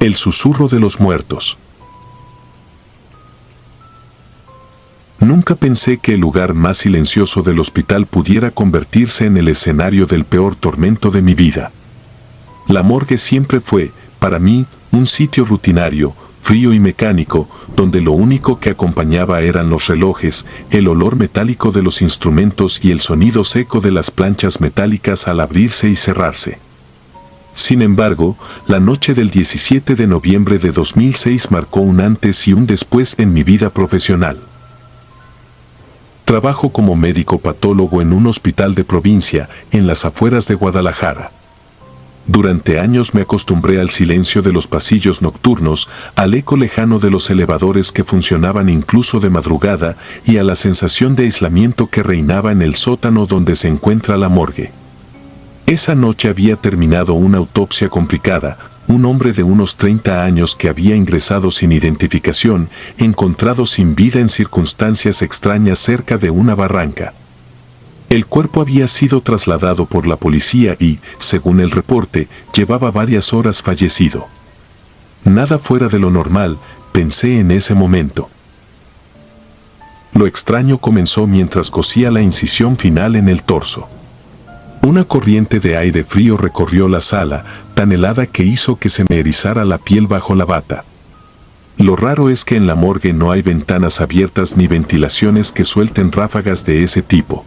El susurro de los muertos. Nunca pensé que el lugar más silencioso del hospital pudiera convertirse en el escenario del peor tormento de mi vida. La morgue siempre fue, para mí, un sitio rutinario, frío y mecánico, donde lo único que acompañaba eran los relojes, el olor metálico de los instrumentos y el sonido seco de las planchas metálicas al abrirse y cerrarse. Sin embargo, la noche del 17 de noviembre de 2006 marcó un antes y un después en mi vida profesional. Trabajo como médico patólogo en un hospital de provincia, en las afueras de Guadalajara. Durante años me acostumbré al silencio de los pasillos nocturnos, al eco lejano de los elevadores que funcionaban incluso de madrugada y a la sensación de aislamiento que reinaba en el sótano donde se encuentra la morgue. Esa noche había terminado una autopsia complicada. Un hombre de unos 30 años que había ingresado sin identificación, encontrado sin vida en circunstancias extrañas cerca de una barranca. El cuerpo había sido trasladado por la policía y, según el reporte, llevaba varias horas fallecido. Nada fuera de lo normal, pensé en ese momento. Lo extraño comenzó mientras cosía la incisión final en el torso. Una corriente de aire frío recorrió la sala, tan helada que hizo que se me erizara la piel bajo la bata. Lo raro es que en la morgue no hay ventanas abiertas ni ventilaciones que suelten ráfagas de ese tipo.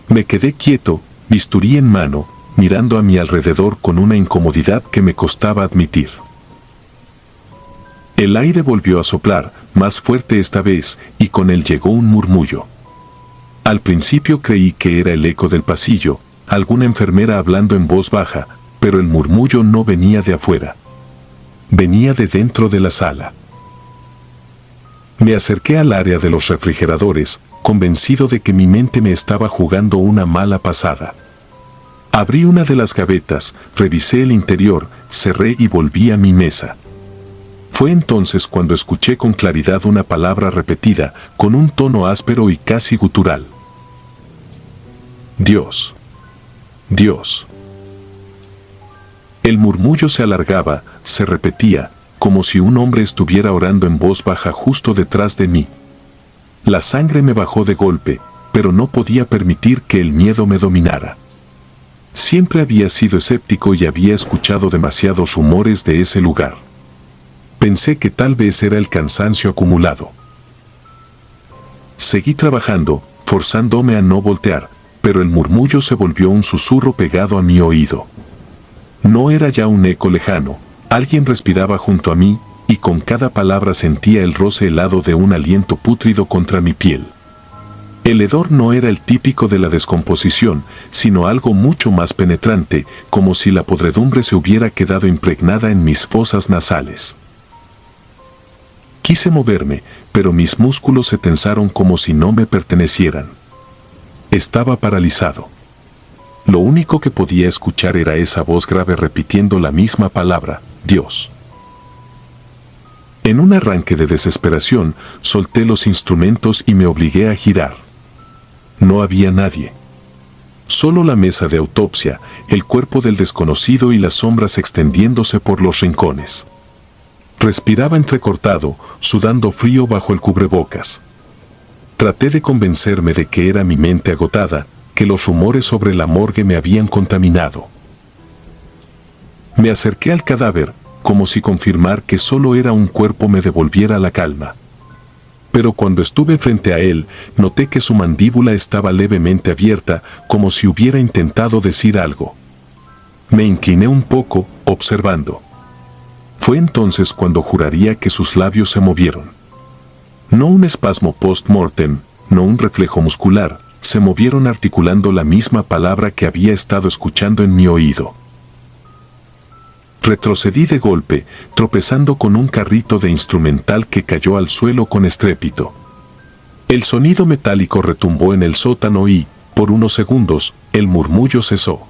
Me quedé quieto, bisturí en mano, mirando a mi alrededor con una incomodidad que me costaba admitir. El aire volvió a soplar, más fuerte esta vez, y con él llegó un murmullo. Al principio creí que era el eco del pasillo, alguna enfermera hablando en voz baja, pero el murmullo no venía de afuera. Venía de dentro de la sala. Me acerqué al área de los refrigeradores, convencido de que mi mente me estaba jugando una mala pasada. Abrí una de las gavetas, revisé el interior, cerré y volví a mi mesa. Fue entonces cuando escuché con claridad una palabra repetida, con un tono áspero y casi gutural. Dios. Dios. El murmullo se alargaba, se repetía, como si un hombre estuviera orando en voz baja justo detrás de mí. La sangre me bajó de golpe, pero no podía permitir que el miedo me dominara. Siempre había sido escéptico y había escuchado demasiados rumores de ese lugar. Pensé que tal vez era el cansancio acumulado. Seguí trabajando, forzándome a no voltear, pero el murmullo se volvió un susurro pegado a mi oído. No era ya un eco lejano, alguien respiraba junto a mí, y con cada palabra sentía el roce helado de un aliento pútrido contra mi piel. El hedor no era el típico de la descomposición, sino algo mucho más penetrante, como si la podredumbre se hubiera quedado impregnada en mis fosas nasales. Quise moverme, pero mis músculos se tensaron como si no me pertenecieran. Estaba paralizado. Lo único que podía escuchar era esa voz grave repitiendo la misma palabra, Dios. En un arranque de desesperación, solté los instrumentos y me obligué a girar. No había nadie. Solo la mesa de autopsia, el cuerpo del desconocido y las sombras extendiéndose por los rincones. Respiraba entrecortado, sudando frío bajo el cubrebocas. Traté de convencerme de que era mi mente agotada, que los rumores sobre la morgue me habían contaminado. Me acerqué al cadáver, como si confirmar que solo era un cuerpo me devolviera la calma. Pero cuando estuve frente a él, noté que su mandíbula estaba levemente abierta, como si hubiera intentado decir algo. Me incliné un poco, observando. Fue entonces cuando juraría que sus labios se movieron. No un espasmo post-mortem, no un reflejo muscular, se movieron articulando la misma palabra que había estado escuchando en mi oído. Retrocedí de golpe, tropezando con un carrito de instrumental que cayó al suelo con estrépito. El sonido metálico retumbó en el sótano y, por unos segundos, el murmullo cesó.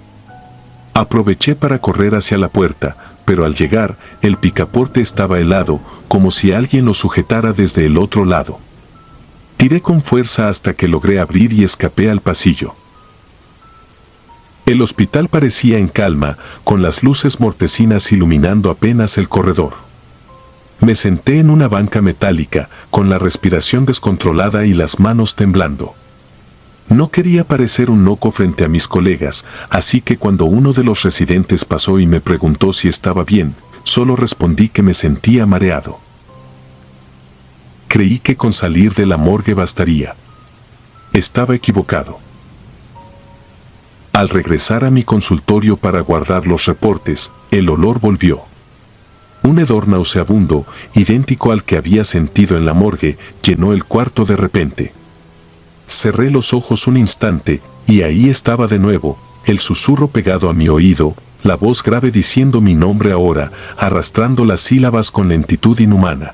Aproveché para correr hacia la puerta, pero al llegar, el picaporte estaba helado, como si alguien lo sujetara desde el otro lado. Tiré con fuerza hasta que logré abrir y escapé al pasillo. El hospital parecía en calma, con las luces mortecinas iluminando apenas el corredor. Me senté en una banca metálica, con la respiración descontrolada y las manos temblando. No quería parecer un loco frente a mis colegas, así que cuando uno de los residentes pasó y me preguntó si estaba bien, solo respondí que me sentía mareado. Creí que con salir de la morgue bastaría. Estaba equivocado. Al regresar a mi consultorio para guardar los reportes, el olor volvió. Un hedor nauseabundo, idéntico al que había sentido en la morgue, llenó el cuarto de repente. Cerré los ojos un instante, y ahí estaba de nuevo, el susurro pegado a mi oído, la voz grave diciendo mi nombre ahora, arrastrando las sílabas con lentitud inhumana.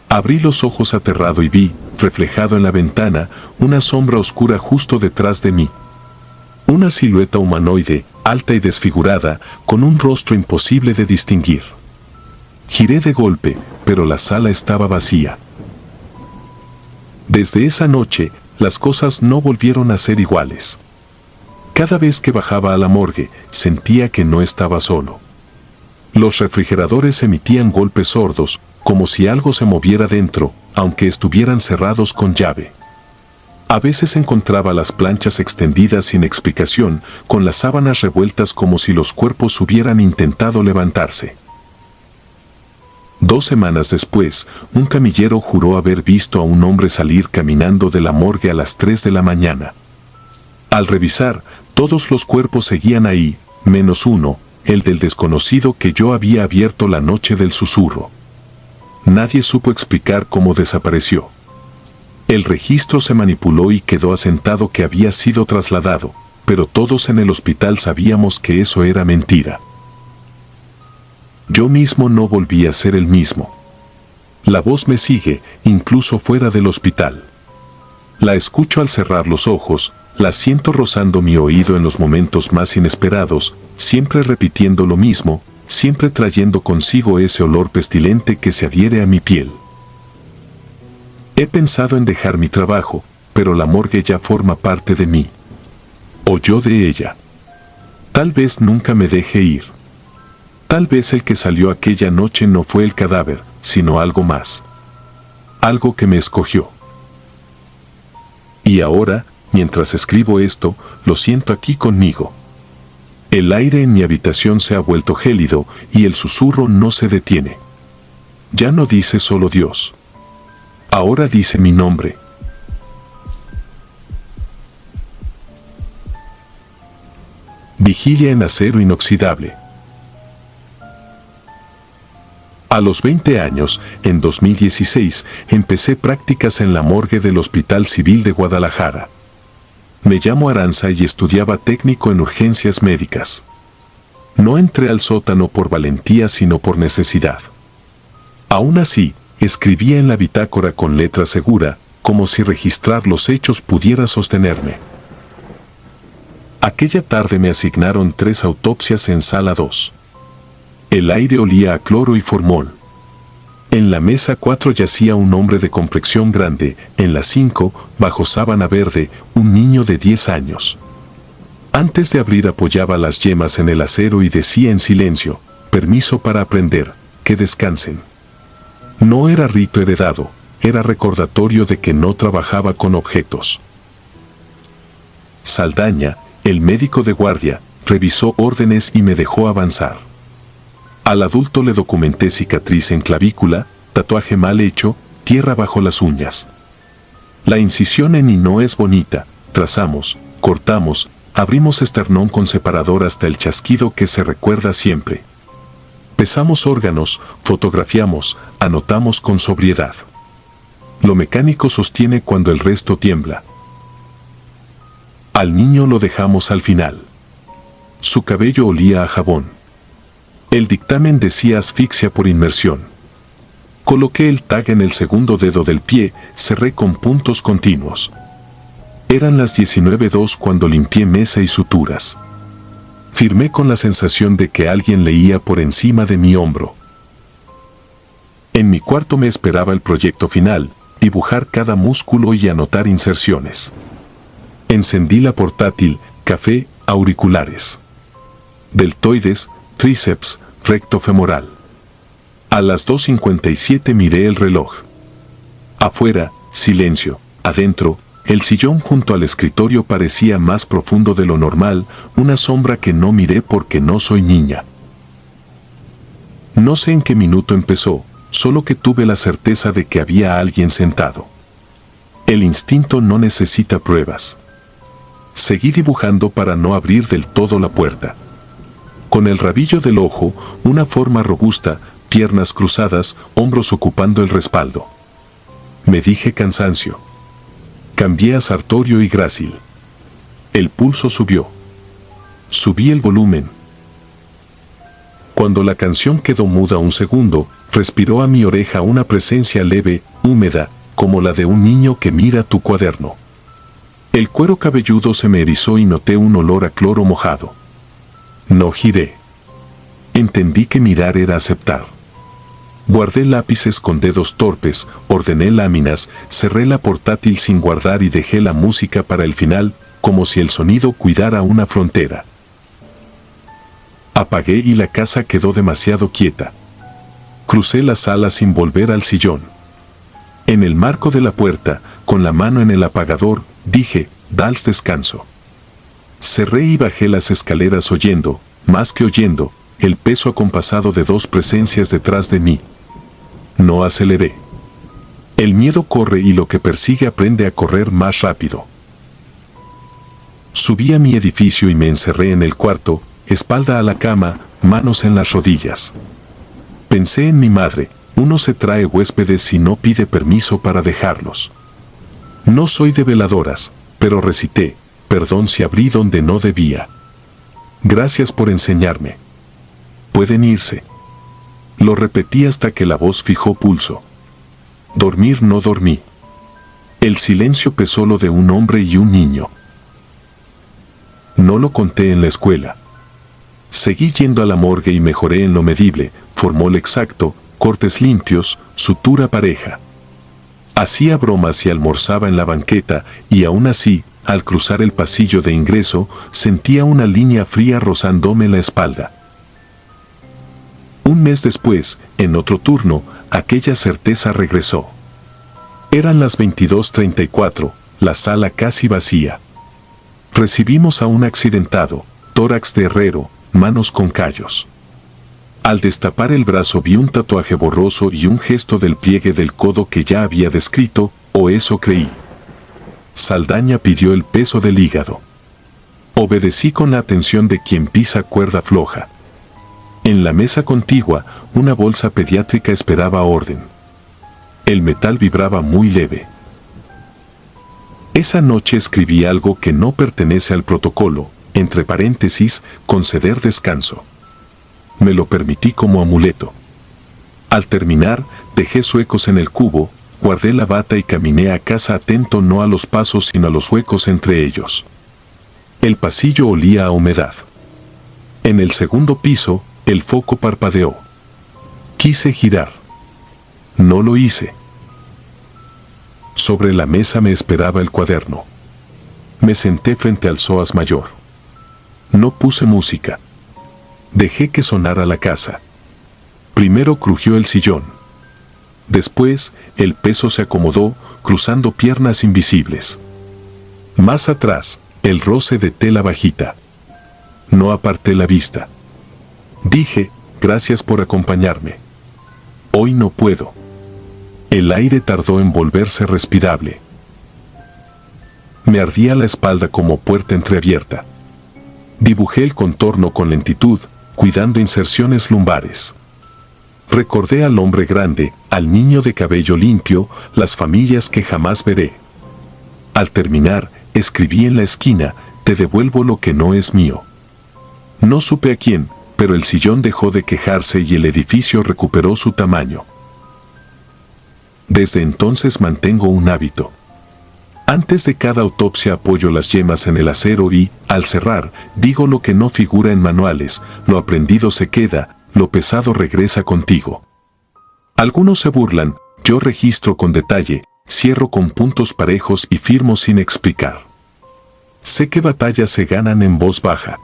Abrí los ojos aterrado y vi, reflejado en la ventana, una sombra oscura justo detrás de mí. Una silueta humanoide, alta y desfigurada, con un rostro imposible de distinguir. Giré de golpe, pero la sala estaba vacía. Desde esa noche, las cosas no volvieron a ser iguales. Cada vez que bajaba a la morgue, sentía que no estaba solo. Los refrigeradores emitían golpes sordos, como si algo se moviera dentro, aunque estuvieran cerrados con llave. A veces encontraba las planchas extendidas sin explicación, con las sábanas revueltas como si los cuerpos hubieran intentado levantarse. 2 semanas después, un camillero juró haber visto a un hombre salir caminando de la morgue a las 3 de la mañana. Al revisar, todos los cuerpos seguían ahí, menos uno, el del desconocido que yo había abierto la noche del susurro. Nadie supo explicar cómo desapareció. El registro se manipuló y quedó asentado que había sido trasladado, pero todos en el hospital sabíamos que eso era mentira. Yo mismo no volví a ser el mismo. La voz me sigue, incluso fuera del hospital. La escucho al cerrar los ojos, la siento rozando mi oído en los momentos más inesperados, siempre repitiendo lo mismo, siempre trayendo consigo ese olor pestilente que se adhiere a mi piel. He pensado en dejar mi trabajo, pero la morgue ya forma parte de mí. O yo de ella. Tal vez nunca me deje ir. Tal vez el que salió aquella noche no fue el cadáver, sino algo más. Algo que me escogió. Y ahora, mientras escribo esto, lo siento aquí conmigo. El aire en mi habitación se ha vuelto gélido y el susurro no se detiene. Ya no dice solo Dios. Ahora dice mi nombre. Vigilia en acero inoxidable. A los 20 años, en 2016, empecé prácticas en la morgue del Hospital Civil de Guadalajara. Me llamo Aranza y estudiaba técnico en urgencias médicas. No entré al sótano por valentía sino por necesidad. Aún así, escribía en la bitácora con letra segura, como si registrar los hechos pudiera sostenerme. Aquella tarde me asignaron 3 autopsias en sala 2. El aire olía a cloro y formol. En la mesa 4 yacía un hombre de complexión grande, en la 5, bajo sábana verde, un niño de 10 años. Antes de abrir apoyaba las yemas en el acero y decía en silencio, permiso para aprender, que descansen. No era rito heredado, era recordatorio de que no trabajaba con objetos. Saldaña, el médico de guardia, revisó órdenes y me dejó avanzar. Al adulto le documenté cicatriz en clavícula, tatuaje mal hecho, tierra bajo las uñas. La incisión en y no es bonita, trazamos, cortamos, abrimos esternón con separador hasta el chasquido que se recuerda siempre. Pesamos órganos, fotografiamos, anotamos con sobriedad. Lo mecánico sostiene cuando el resto tiembla. Al niño lo dejamos al final. Su cabello olía a jabón. El dictamen decía asfixia por inmersión. Coloqué el tag en el segundo dedo del pie, cerré con puntos continuos. Eran las 19:02 cuando limpié mesa y suturas. Firmé con la sensación de que alguien leía por encima de mi hombro. En mi cuarto me esperaba el proyecto final, dibujar cada músculo y anotar inserciones. Encendí la portátil, café, auriculares. Deltoides, tríceps, recto femoral. A las 2:57 miré el reloj. Afuera, silencio. Adentro, el sillón junto al escritorio parecía más profundo de lo normal, una sombra que no miré porque no soy niña. No sé en qué minuto empezó, solo que tuve la certeza de que había alguien sentado. El instinto no necesita pruebas. Seguí dibujando para no abrir del todo la puerta. Con el rabillo del ojo, una forma robusta, piernas cruzadas, hombros ocupando el respaldo. Me dije cansancio. Cambié a Sartorio y grácil. El pulso subió. Subí el volumen. Cuando la canción quedó muda un segundo, respiró a mi oreja una presencia leve, húmeda, como la de un niño que mira tu cuaderno. El cuero cabelludo se me erizó y noté un olor a cloro mojado. No giré. Entendí que mirar era aceptar. Guardé lápices con dedos torpes, ordené láminas, cerré la portátil sin guardar y dejé la música para el final, como si el sonido cuidara una frontera. Apagué y la casa quedó demasiado quieta. Crucé la sala sin volver al sillón. En el marco de la puerta, con la mano en el apagador, dije, dals descanso. Cerré y bajé las escaleras oyendo, más que oyendo, el peso acompasado de dos presencias detrás de mí. No aceleré. El miedo corre y lo que persigue aprende a correr más rápido. Subí a mi edificio y me encerré en el cuarto, espalda a la cama, manos en las rodillas. Pensé en mi madre, uno se trae huéspedes si no pide permiso para dejarlos. No soy de veladoras, pero recité, perdón si abrí donde no debía. Gracias por enseñarme. Pueden irse. Lo repetí hasta que la voz fijó pulso. Dormir no dormí. El silencio pesó lo de un hombre y un niño. No lo conté en la escuela. Seguí yendo a la morgue y mejoré en lo medible, formol exacto, cortes limpios, sutura pareja. Hacía bromas y almorzaba en la banqueta, y aún así, al cruzar el pasillo de ingreso, sentía una línea fría rozándome la espalda. Un mes después, en otro turno, aquella certeza regresó. Eran las 22:34, la sala casi vacía. Recibimos a un accidentado, tórax de herrero, manos con callos. Al destapar el brazo vi un tatuaje borroso y un gesto del pliegue del codo que ya había descrito, o eso creí. Saldaña pidió el peso del hígado. Obedecí con la atención de quien pisa cuerda floja. En la mesa contigua, una bolsa pediátrica esperaba orden. El metal vibraba muy leve. Esa noche escribí algo que no pertenece al protocolo, entre paréntesis, conceder descanso. Me lo permití como amuleto. Al terminar, dejé suecos en el cubo, guardé la bata y caminé a casa atento no a los pasos sino a los huecos entre ellos. El pasillo olía a humedad. En el segundo piso, el foco parpadeó. Quise girar. No lo hice. Sobre la mesa me esperaba el cuaderno. Me senté frente al psoas mayor. No puse música. Dejé que sonara la casa. Primero crujió el sillón. Después, el peso se acomodó, cruzando piernas invisibles. Más atrás, el roce de tela bajita. No aparté la vista. Dije, gracias por acompañarme. Hoy no puedo. El aire tardó en volverse respirable. Me ardía la espalda como puerta entreabierta. Dibujé el contorno con lentitud, cuidando inserciones lumbares. Recordé al hombre grande, al niño de cabello limpio, las familias que jamás veré. Al terminar, escribí en la esquina, te devuelvo lo que no es mío. No supe a quién, pero el sillón dejó de quejarse y el edificio recuperó su tamaño. Desde entonces mantengo un hábito. Antes de cada autopsia apoyo las yemas en el acero y, al cerrar, digo lo que no figura en manuales, lo aprendido se queda, lo pesado regresa contigo. Algunos se burlan, yo registro con detalle, cierro con puntos parejos y firmo sin explicar. Sé que batallas se ganan en voz baja.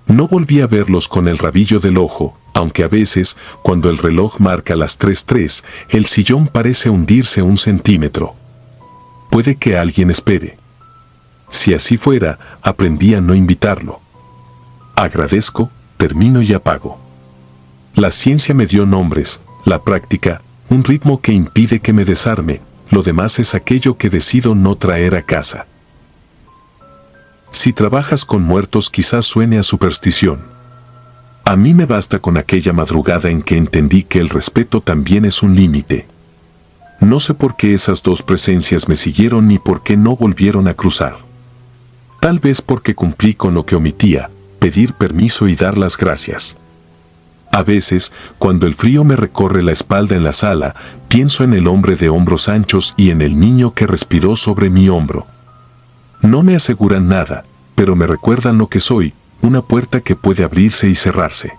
No volví a verlos con el rabillo del ojo, aunque a veces, cuando el reloj marca las 3:03, el sillón parece hundirse 1 centímetro. Puede que alguien espere. Si así fuera, aprendí a no invitarlo. Agradezco, termino y apago. La ciencia me dio nombres, la práctica, un ritmo que impide que me desarme, lo demás es aquello que decido no traer a casa. Si trabajas con muertos quizás suene a superstición. A mí me basta con aquella madrugada en que entendí que el respeto también es un límite. No sé por qué esas dos presencias me siguieron ni por qué no volvieron a cruzar. Tal vez porque cumplí con lo que omitía, pedir permiso y dar las gracias. A veces, cuando el frío me recorre la espalda en la sala, pienso en el hombre de hombros anchos y en el niño que respiró sobre mi hombro. No me aseguran nada, pero me recuerdan lo que soy, una puerta que puede abrirse y cerrarse.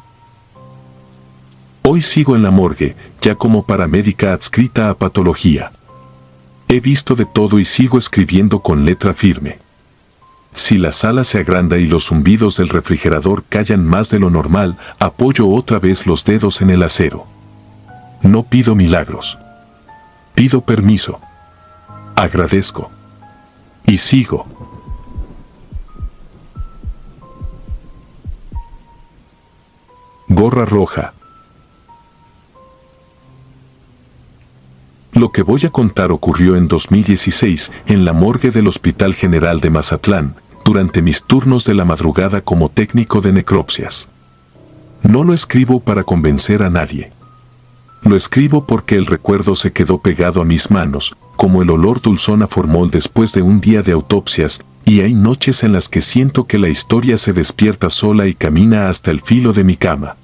Hoy sigo en la morgue, ya como paramédica adscrita a patología. He visto de todo y sigo escribiendo con letra firme. Si la sala se agranda y los zumbidos del refrigerador callan más de lo normal, apoyo otra vez los dedos en el acero. No pido milagros. Pido permiso. Agradezco. Y sigo. Gorra roja. Lo que voy a contar ocurrió en 2016 en la morgue del Hospital General de Mazatlán, durante mis turnos de la madrugada como técnico de necropsias. No lo escribo para convencer a nadie. Lo escribo porque el recuerdo se quedó pegado a mis manos, como el olor dulzón a formol después de un día de autopsias, y hay noches en las que siento que la historia se despierta sola y camina hasta el filo de mi cama.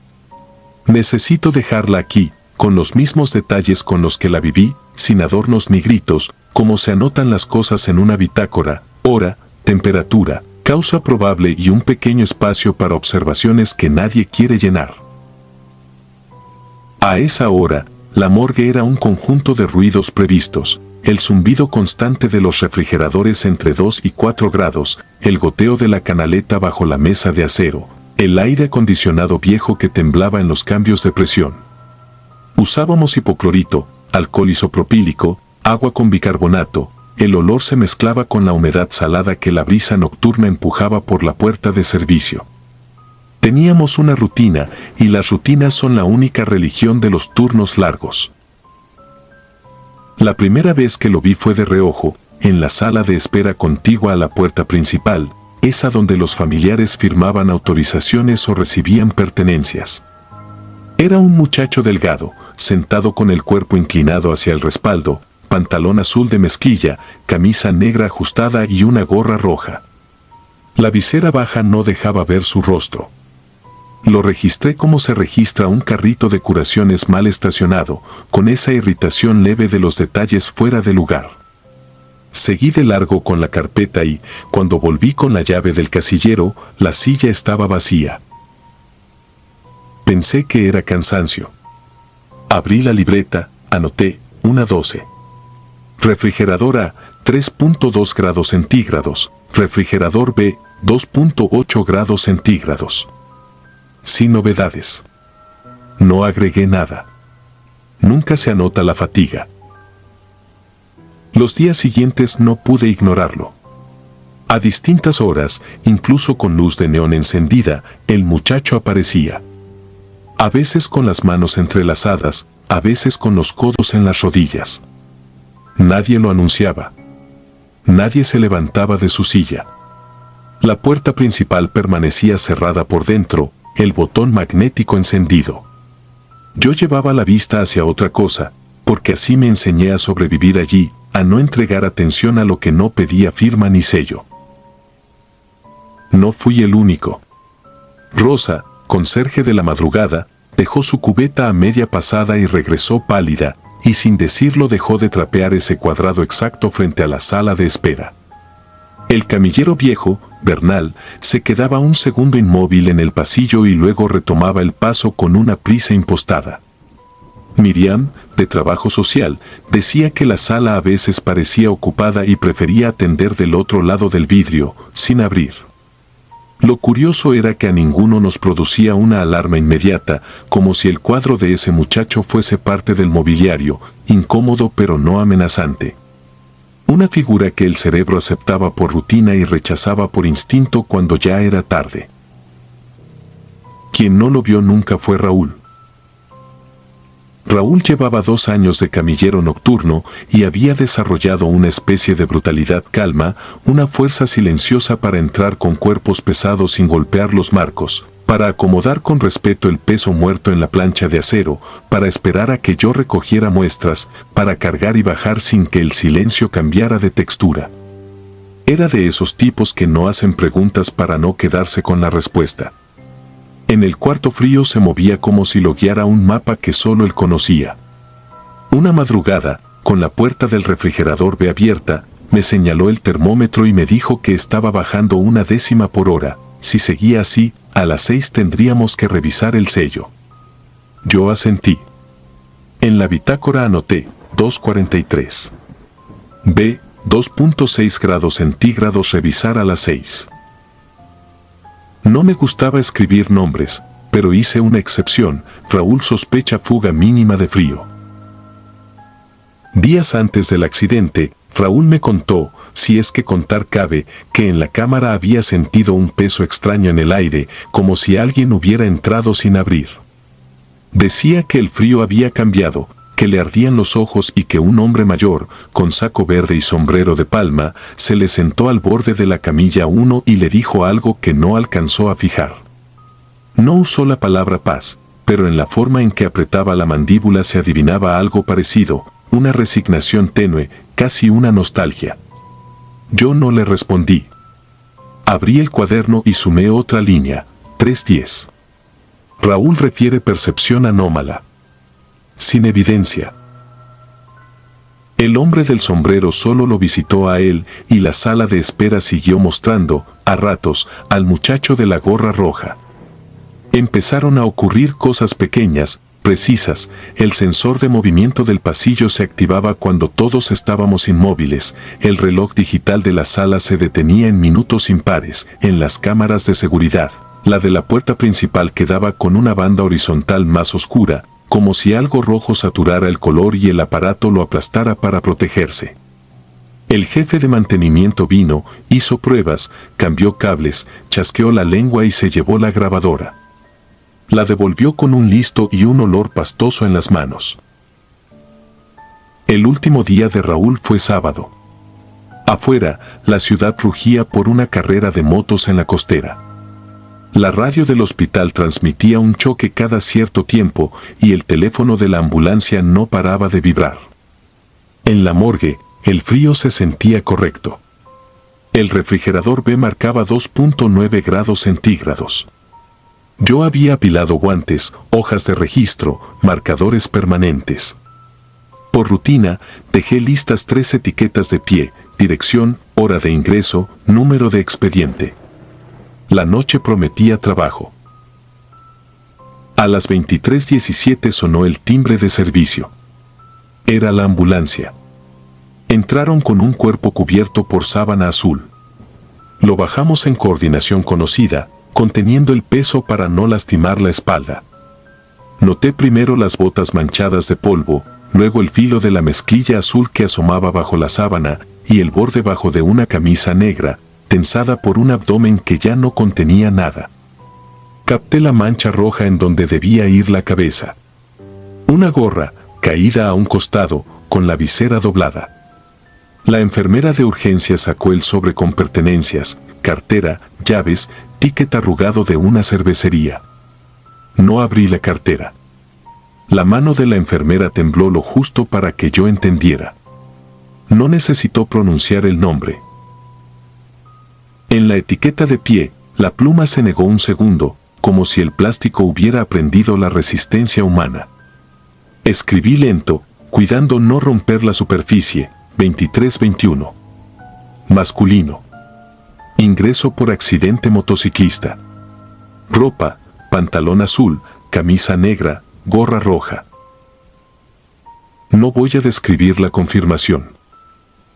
Necesito dejarla aquí, con los mismos detalles con los que la viví, sin adornos ni gritos, como se anotan las cosas en una bitácora, hora, temperatura, causa probable y un pequeño espacio para observaciones que nadie quiere llenar. A esa hora, la morgue era un conjunto de ruidos previstos, el zumbido constante de los refrigeradores entre 2 y 4 grados, el goteo de la canaleta bajo la mesa de acero, el aire acondicionado viejo que temblaba en los cambios de presión. Usábamos hipoclorito, alcohol isopropílico, agua con bicarbonato, el olor se mezclaba con la humedad salada que la brisa nocturna empujaba por la puerta de servicio. Teníamos una rutina, y las rutinas son la única religión de los turnos largos. La primera vez que lo vi fue de reojo, en la sala de espera contigua a la puerta principal, esa donde los familiares firmaban autorizaciones o recibían pertenencias. Era un muchacho delgado, sentado con el cuerpo inclinado hacia el respaldo, pantalón azul de mezclilla, camisa negra ajustada y una gorra roja. La visera baja no dejaba ver su rostro. Lo registré como se registra un carrito de curaciones mal estacionado, con esa irritación leve de los detalles fuera de lugar. Seguí de largo con la carpeta y, cuando volví con la llave del casillero, la silla estaba vacía. Pensé que era cansancio. Abrí la libreta, anoté, 1:12. Refrigerador A, 3.2 grados centígrados. Refrigerador B, 2.8 grados centígrados. Sin novedades. No agregué nada. Nunca se anota la fatiga. Los días siguientes no pude ignorarlo. A distintas horas, incluso con luz de neón encendida, el muchacho aparecía. A veces con las manos entrelazadas, a veces con los codos en las rodillas. Nadie lo anunciaba. Nadie se levantaba de su silla. La puerta principal permanecía cerrada por dentro, el botón magnético encendido. Yo llevaba la vista hacia otra cosa, porque así me enseñé a sobrevivir allí, a no entregar atención a lo que no pedía firma ni sello. No fui el único. Rosa, conserje de la madrugada, dejó su cubeta a media pasada y regresó pálida, y sin decirlo dejó de trapear ese cuadrado exacto frente a la sala de espera. El camillero viejo, Bernal, se quedaba un segundo inmóvil en el pasillo y luego retomaba el paso con una prisa impostada. Miriam, de trabajo social, decía que la sala a veces parecía ocupada y prefería atender del otro lado del vidrio, sin abrir. Lo curioso era que a ninguno nos producía una alarma inmediata, como si el cuadro de ese muchacho fuese parte del mobiliario, incómodo pero no amenazante. Una figura que el cerebro aceptaba por rutina y rechazaba por instinto cuando ya era tarde. Quien no lo vio nunca fue Raúl. Raúl llevaba 2 años de camillero nocturno y había desarrollado una especie de brutalidad calma, una fuerza silenciosa para entrar con cuerpos pesados sin golpear los marcos, para acomodar con respeto el peso muerto en la plancha de acero, para esperar a que yo recogiera muestras, para cargar y bajar sin que el silencio cambiara de textura. Era de esos tipos que no hacen preguntas para no quedarse con la respuesta. En el cuarto frío se movía como si lo guiara un mapa que solo él conocía. Una madrugada, con la puerta del refrigerador abierta, me señaló el termómetro y me dijo que estaba bajando 1/10 por hora. Si seguía así, a las 6 tendríamos que revisar el sello. Yo asentí. En la bitácora anoté 2:43. B, 2.6 grados centígrados revisar a las 6. No me gustaba escribir nombres, pero hice una excepción. Raúl sospecha fuga mínima de frío. Días antes del accidente, Raúl me contó, si es que contar cabe, que en la cámara había sentido un peso extraño en el aire, como si alguien hubiera entrado sin abrir. Decía que el frío había cambiado, que le ardían los ojos y que un hombre mayor, con saco verde y sombrero de palma, se le sentó al borde de la camilla 1 y le dijo algo que no alcanzó a fijar. No usó la palabra paz, pero en la forma en que apretaba la mandíbula se adivinaba algo parecido, una resignación tenue, casi una nostalgia. Yo no le respondí. Abrí el cuaderno y sumé otra línea, 3:10. Raúl refiere percepción anómala. Sin evidencia. El hombre del sombrero solo lo visitó a él y la sala de espera siguió mostrando, a ratos, al muchacho de la gorra roja. Empezaron a ocurrir cosas pequeñas, precisas. El sensor de movimiento del pasillo se activaba cuando todos estábamos inmóviles, el reloj digital de la sala se detenía en minutos impares, en las cámaras de seguridad. La de la puerta principal quedaba con una banda horizontal más oscura, como si algo rojo saturara el color y el aparato lo aplastara para protegerse. El jefe de mantenimiento vino, hizo pruebas, cambió cables, chasqueó la lengua y se llevó la grabadora. La devolvió con un listo y un olor pastoso en las manos. El último día de Raúl fue sábado. Afuera, la ciudad rugía por una carrera de motos en la costera. La radio del hospital transmitía un choque cada cierto tiempo y el teléfono de la ambulancia no paraba de vibrar. En la morgue, el frío se sentía correcto. El refrigerador B marcaba 2.9 grados centígrados. Yo había apilado guantes, hojas de registro, marcadores permanentes. Por rutina, dejé listas 3 etiquetas de pie, dirección, hora de ingreso, número de expediente. La noche prometía trabajo. A las 23:17 sonó el timbre de servicio. Era la ambulancia. Entraron con un cuerpo cubierto por sábana azul. Lo bajamos en coordinación conocida, conteniendo el peso para no lastimar la espalda. Noté primero las botas manchadas de polvo, luego el filo de la mezclilla azul que asomaba bajo la sábana y el borde bajo de una camisa negra, tensada por un abdomen que ya no contenía nada. Capté la mancha roja en donde debía ir la cabeza. Una gorra, caída a un costado, con la visera doblada. La enfermera de urgencia sacó el sobre con pertenencias, cartera, llaves, ticket arrugado de una cervecería. No abrí la cartera. La mano de la enfermera tembló lo justo para que yo entendiera. No necesitó pronunciar el nombre. En la etiqueta de pie, la pluma se negó un segundo, como si el plástico hubiera aprendido la resistencia humana. Escribí lento, cuidando no romper la superficie, 2321. Masculino. Ingreso por accidente motociclista. Ropa, pantalón azul, camisa negra, gorra roja. No voy a describir la confirmación.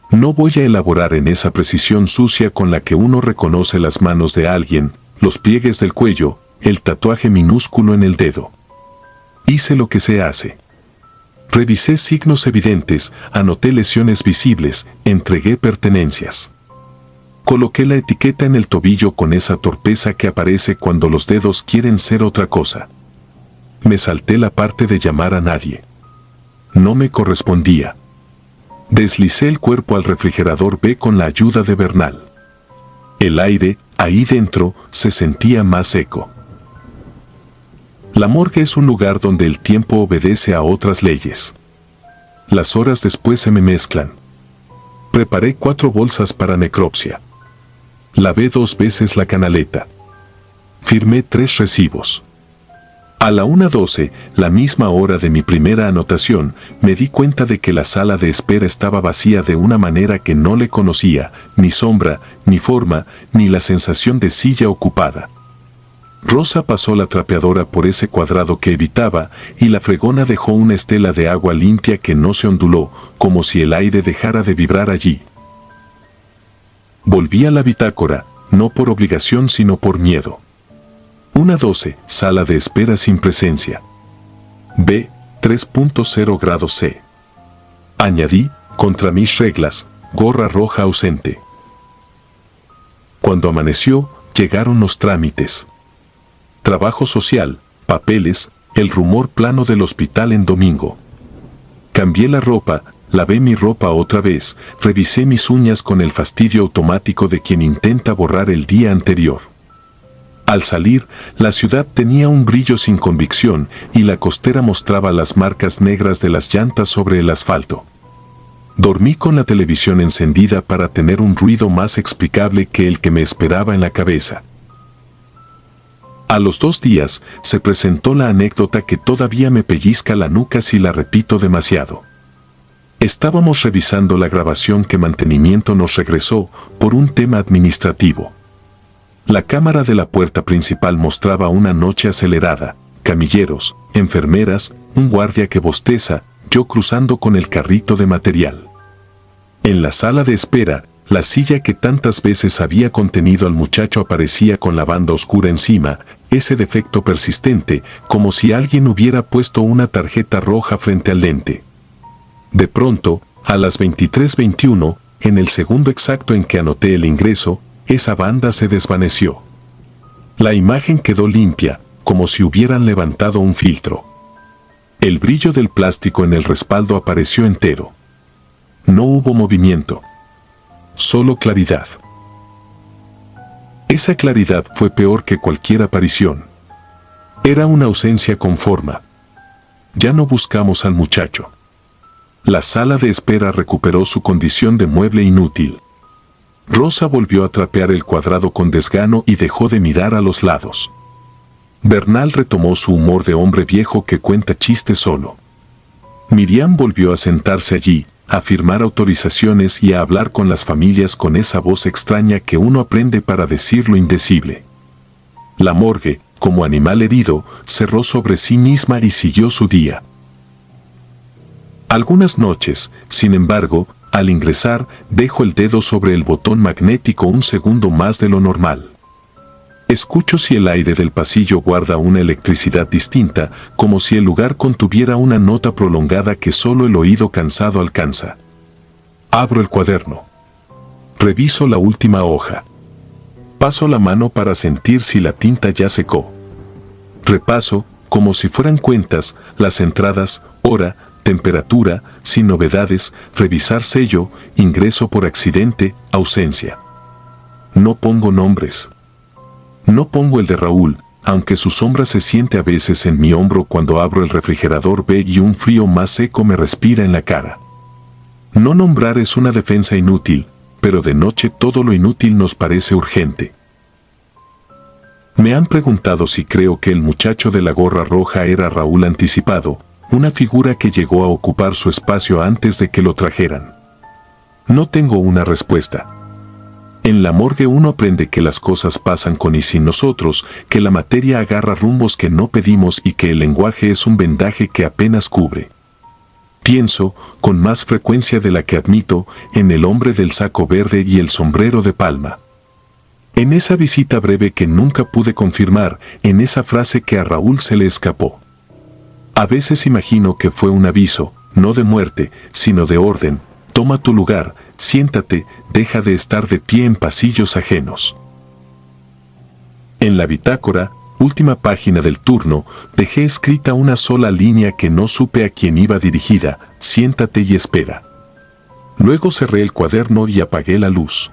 No voy a elaborar en esa precisión sucia con la que uno reconoce las manos de alguien, los pliegues del cuello, el tatuaje minúsculo en el dedo. Hice lo que se hace. Revisé signos evidentes, anoté lesiones visibles, entregué pertenencias. Coloqué la etiqueta en el tobillo con esa torpeza que aparece cuando los dedos quieren ser otra cosa. Me salté la parte de llamar a nadie. No me correspondía. Deslicé el cuerpo al refrigerador B con la ayuda de Bernal. El aire, ahí dentro, se sentía más seco. La morgue es un lugar donde el tiempo obedece a otras leyes. Las horas después se me mezclan. Preparé 4 bolsas para necropsia. Lavé 2 veces la canaleta. Firmé 3 recibos. A la 1:12, la misma hora de mi primera anotación, me di cuenta de que la sala de espera estaba vacía de una manera que no le conocía, ni sombra, ni forma, ni la sensación de silla ocupada. Rosa pasó la trapeadora por ese cuadrado que evitaba y la fregona dejó una estela de agua limpia que no se onduló, como si el aire dejara de vibrar allí. Volví a la bitácora, no por obligación sino por miedo. 1:12, sala de espera sin presencia. B, 3.0 grados C. Añadí, contra mis reglas, gorra roja ausente. Cuando amaneció, llegaron los trámites. Trabajo social, papeles, el rumor plano del hospital en domingo. Cambié la ropa, lavé mi ropa otra vez, revisé mis uñas con el fastidio automático de quien intenta borrar el día anterior. Al salir, la ciudad tenía un brillo sin convicción y la costera mostraba las marcas negras de las llantas sobre el asfalto. Dormí con la televisión encendida para tener un ruido más explicable que el que me esperaba en la cabeza. A los 2 días, se presentó la anécdota que todavía me pellizca la nuca si la repito demasiado. Estábamos revisando la grabación que mantenimiento nos regresó por un tema administrativo. La cámara de la puerta principal mostraba una noche acelerada, camilleros, enfermeras, un guardia que bosteza, yo cruzando con el carrito de material. En la sala de espera, la silla que tantas veces había contenido al muchacho aparecía con la banda oscura encima, ese defecto persistente, como si alguien hubiera puesto una tarjeta roja frente al lente. De pronto, a las 23:21, en el segundo exacto en que anoté el ingreso, esa banda se desvaneció. La imagen quedó limpia, como si hubieran levantado un filtro. El brillo del plástico en el respaldo apareció entero. No hubo movimiento. Solo claridad. Esa claridad fue peor que cualquier aparición. Era una ausencia con forma. Ya no buscamos al muchacho. La sala de espera recuperó su condición de mueble inútil. Rosa volvió a trapear el cuadrado con desgano y dejó de mirar a los lados. Bernal retomó su humor de hombre viejo que cuenta chistes solo. Miriam volvió a sentarse allí, a firmar autorizaciones y a hablar con las familias con esa voz extraña que uno aprende para decir lo indecible. La morgue, como animal herido, cerró sobre sí misma y siguió su día. Algunas noches, sin embargo, al ingresar, dejo el dedo sobre el botón magnético un segundo más de lo normal. Escucho si el aire del pasillo guarda una electricidad distinta, como si el lugar contuviera una nota prolongada que solo el oído cansado alcanza. Abro el cuaderno. Reviso la última hoja. Paso la mano para sentir si la tinta ya secó. Repaso, como si fueran cuentas, las entradas, hora, temperatura, sin novedades, revisar sello, ingreso por accidente, ausencia. No pongo nombres. No pongo el de Raúl, aunque su sombra se siente a veces en mi hombro cuando abro el refrigerador B y un frío más seco me respira en la cara. No nombrar es una defensa inútil, pero de noche todo lo inútil nos parece urgente. Me han preguntado si creo que el muchacho de la gorra roja era Raúl anticipado, una figura que llegó a ocupar su espacio antes de que lo trajeran. No tengo una respuesta. En la morgue uno aprende que las cosas pasan con y sin nosotros, que la materia agarra rumbos que no pedimos y que el lenguaje es un vendaje que apenas cubre. Pienso, con más frecuencia de la que admito, en el hombre del saco verde y el sombrero de palma. En esa visita breve que nunca pude confirmar, en esa frase que a Raúl se le escapó. A veces imagino que fue un aviso, no de muerte, sino de orden. Toma tu lugar, siéntate, deja de estar de pie en pasillos ajenos. En la bitácora, última página del turno, dejé escrita una sola línea que no supe a quién iba dirigida: siéntate y espera. Luego cerré el cuaderno y apagué la luz.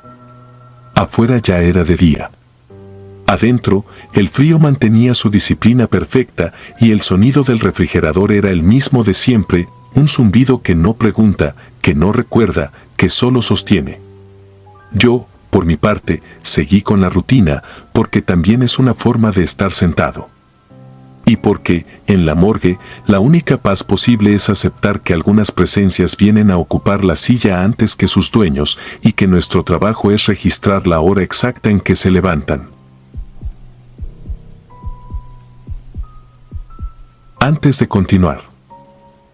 Afuera ya era de día. Adentro, el frío mantenía su disciplina perfecta y el sonido del refrigerador era el mismo de siempre, un zumbido que no pregunta, que no recuerda, que solo sostiene. Yo, por mi parte, seguí con la rutina, porque también es una forma de estar sentado. Y porque, en la morgue, la única paz posible es aceptar que algunas presencias vienen a ocupar la silla antes que sus dueños y que nuestro trabajo es registrar la hora exacta en que se levantan. Antes de continuar,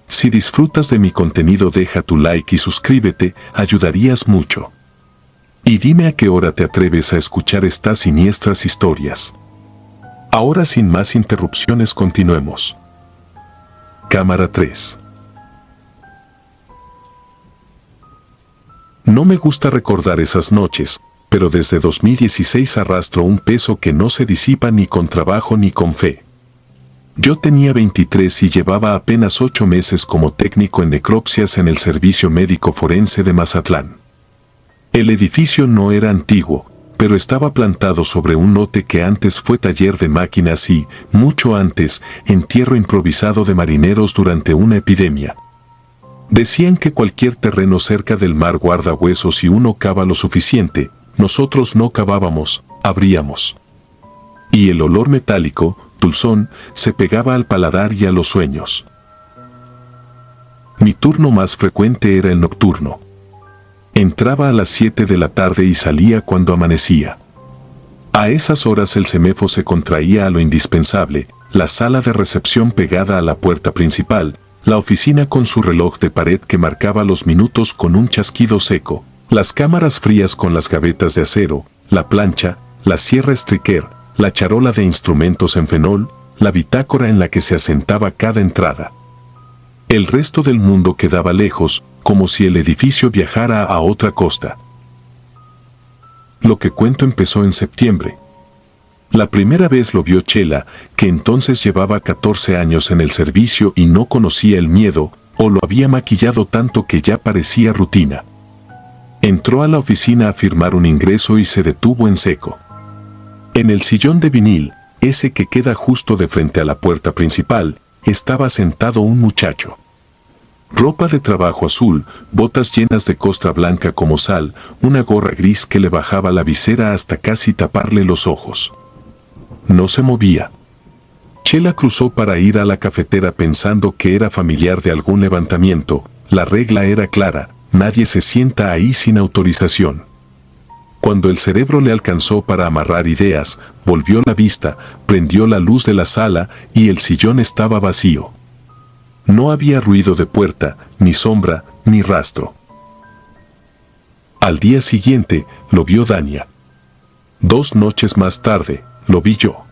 si disfrutas de mi contenido, deja tu like y suscríbete, ayudarías mucho. Y dime a qué hora te atreves a escuchar estas siniestras historias. Ahora, sin más interrupciones, continuemos. Cámara 3. No me gusta recordar esas noches, pero desde 2016 arrastro un peso que no se disipa ni con trabajo ni con fe. Yo tenía 23 y llevaba apenas 8 meses como técnico en necropsias en el Servicio Médico Forense de Mazatlán. El edificio no era antiguo, pero estaba plantado sobre un lote que antes fue taller de máquinas y, mucho antes, entierro improvisado de marineros durante una epidemia. Decían que cualquier terreno cerca del mar guarda huesos y uno cava lo suficiente. Nosotros no cavábamos, abríamos. Y el olor metálico, dulzón, se pegaba al paladar y a los sueños. Mi turno más frecuente era el nocturno. Entraba a las 7 de la tarde y salía cuando amanecía. A esas horas el CEMEFO se contraía a lo indispensable: la sala de recepción pegada a la puerta principal, la oficina con su reloj de pared que marcaba los minutos con un chasquido seco, las cámaras frías con las gavetas de acero, la plancha, la sierra Striker, la charola de instrumentos en fenol, la bitácora en la que se asentaba cada entrada. El resto del mundo quedaba lejos, como si el edificio viajara a otra costa. Lo que cuento empezó en septiembre. La primera vez lo vio Chela, que entonces llevaba 14 años en el servicio y no conocía el miedo, o lo había maquillado tanto que ya parecía rutina. Entró a la oficina a firmar un ingreso y se detuvo en seco. En el sillón de vinil, ese que queda justo de frente a la puerta principal, estaba sentado un muchacho. Ropa de trabajo azul, botas llenas de costra blanca como sal, una gorra gris que le bajaba la visera hasta casi taparle los ojos. No se movía. Chela cruzó para ir a la cafetera pensando que era familiar de algún levantamiento. La regla era clara: nadie se sienta ahí sin autorización. Cuando el cerebro le alcanzó para amarrar ideas, volvió la vista, prendió la luz de la sala y el sillón estaba vacío. No había ruido de puerta, ni sombra, ni rastro. Al día siguiente, lo vio Dania. 2 noches más tarde, lo vi yo.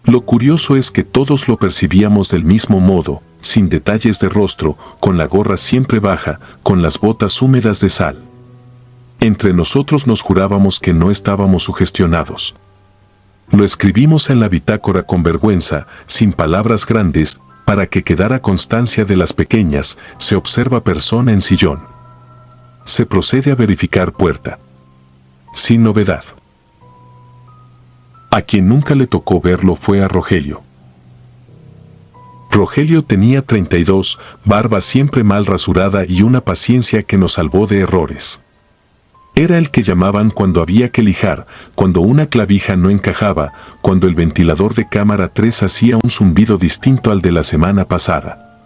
Lo curioso es que todos lo percibíamos del mismo modo, sin detalles de rostro, con la gorra siempre baja, con las botas húmedas de sal. Entre nosotros nos jurábamos que no estábamos sugestionados. Lo escribimos en la bitácora con vergüenza, sin palabras grandes, para que quedara constancia de las pequeñas: se observa persona en sillón. Se procede a verificar puerta. Sin novedad. A quien nunca le tocó verlo fue a Rogelio. Rogelio tenía 32, barba siempre mal rasurada y una paciencia que nos salvó de errores. Era el que llamaban cuando había que lijar, cuando una clavija no encajaba, cuando el ventilador de cámara 3 hacía un zumbido distinto al de la semana pasada.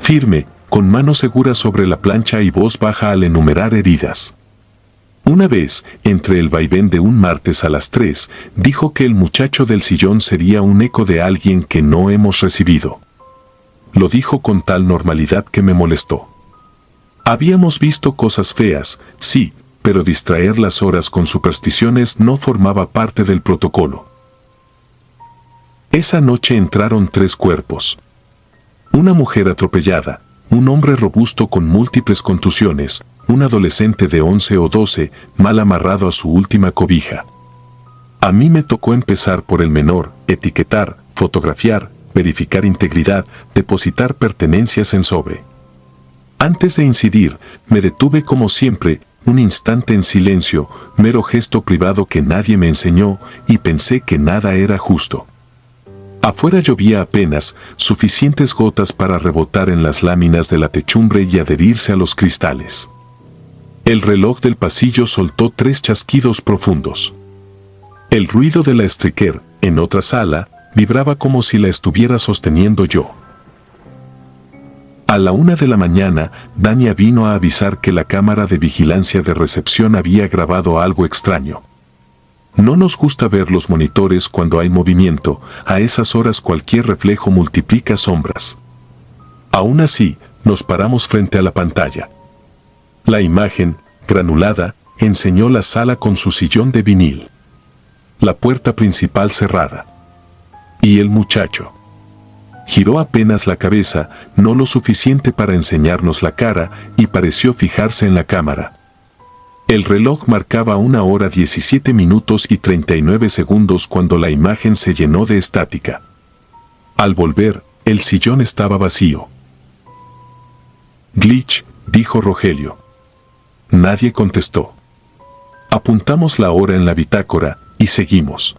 Firme, con mano segura sobre la plancha y voz baja al enumerar heridas. Una vez, entre el vaivén de un martes a las 3, dijo que el muchacho del sillón sería un eco de alguien que no hemos recibido. Lo dijo con tal normalidad que me molestó. Habíamos visto cosas feas, sí, pero distraer las horas con supersticiones no formaba parte del protocolo. Esa noche entraron 3 cuerpos. Una mujer atropellada, un hombre robusto con múltiples contusiones, un adolescente de 11 o 12, mal amarrado a su última cobija. A mí me tocó empezar por el menor, etiquetar, fotografiar, verificar integridad, depositar pertenencias en sobre. Antes de incidir, me detuve como siempre, un instante en silencio, mero gesto privado que nadie me enseñó, y pensé que nada era justo. Afuera llovía apenas, suficientes gotas para rebotar en las láminas de la techumbre y adherirse a los cristales. El reloj del pasillo soltó 3 chasquidos profundos. El ruido de la Striker, en otra sala, vibraba como si la estuviera sosteniendo yo. A la 1 de la mañana, Dania vino a avisar que la cámara de vigilancia de recepción había grabado algo extraño. No nos gusta ver los monitores cuando hay movimiento, a esas horas cualquier reflejo multiplica sombras. Aún así, nos paramos frente a la pantalla. La imagen, granulada, enseñó la sala con su sillón de vinil. La puerta principal cerrada. Y el muchacho. Giró apenas la cabeza, no lo suficiente para enseñarnos la cara, y pareció fijarse en la cámara. El reloj marcaba 1 hora 17 minutos y 39 segundos cuando la imagen se llenó de estática. Al volver, el sillón estaba vacío. Glitch, dijo Rogelio. Nadie contestó. Apuntamos la hora en la bitácora, y seguimos.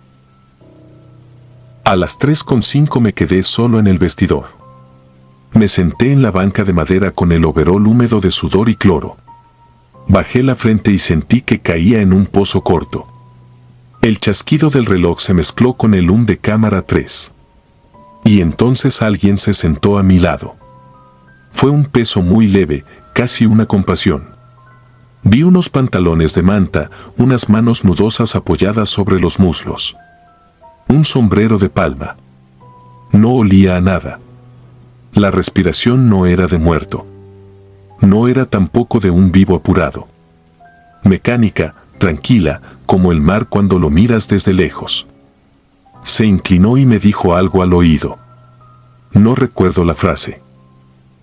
A las 3:05 me quedé solo en el vestidor. Me senté en la banca de madera con el overol húmedo de sudor y cloro. Bajé la frente y sentí que caía en un pozo corto. El chasquido del reloj se mezcló con el hum de cámara 3. Y entonces alguien se sentó a mi lado. Fue un peso muy leve, casi una compasión. Vi unos pantalones de manta, unas manos nudosas apoyadas sobre los muslos. Un sombrero de palma. No olía a nada. La respiración no era de muerto. No era tampoco de un vivo apurado. Mecánica, tranquila, como el mar cuando lo miras desde lejos. Se inclinó y me dijo algo al oído. No recuerdo la frase.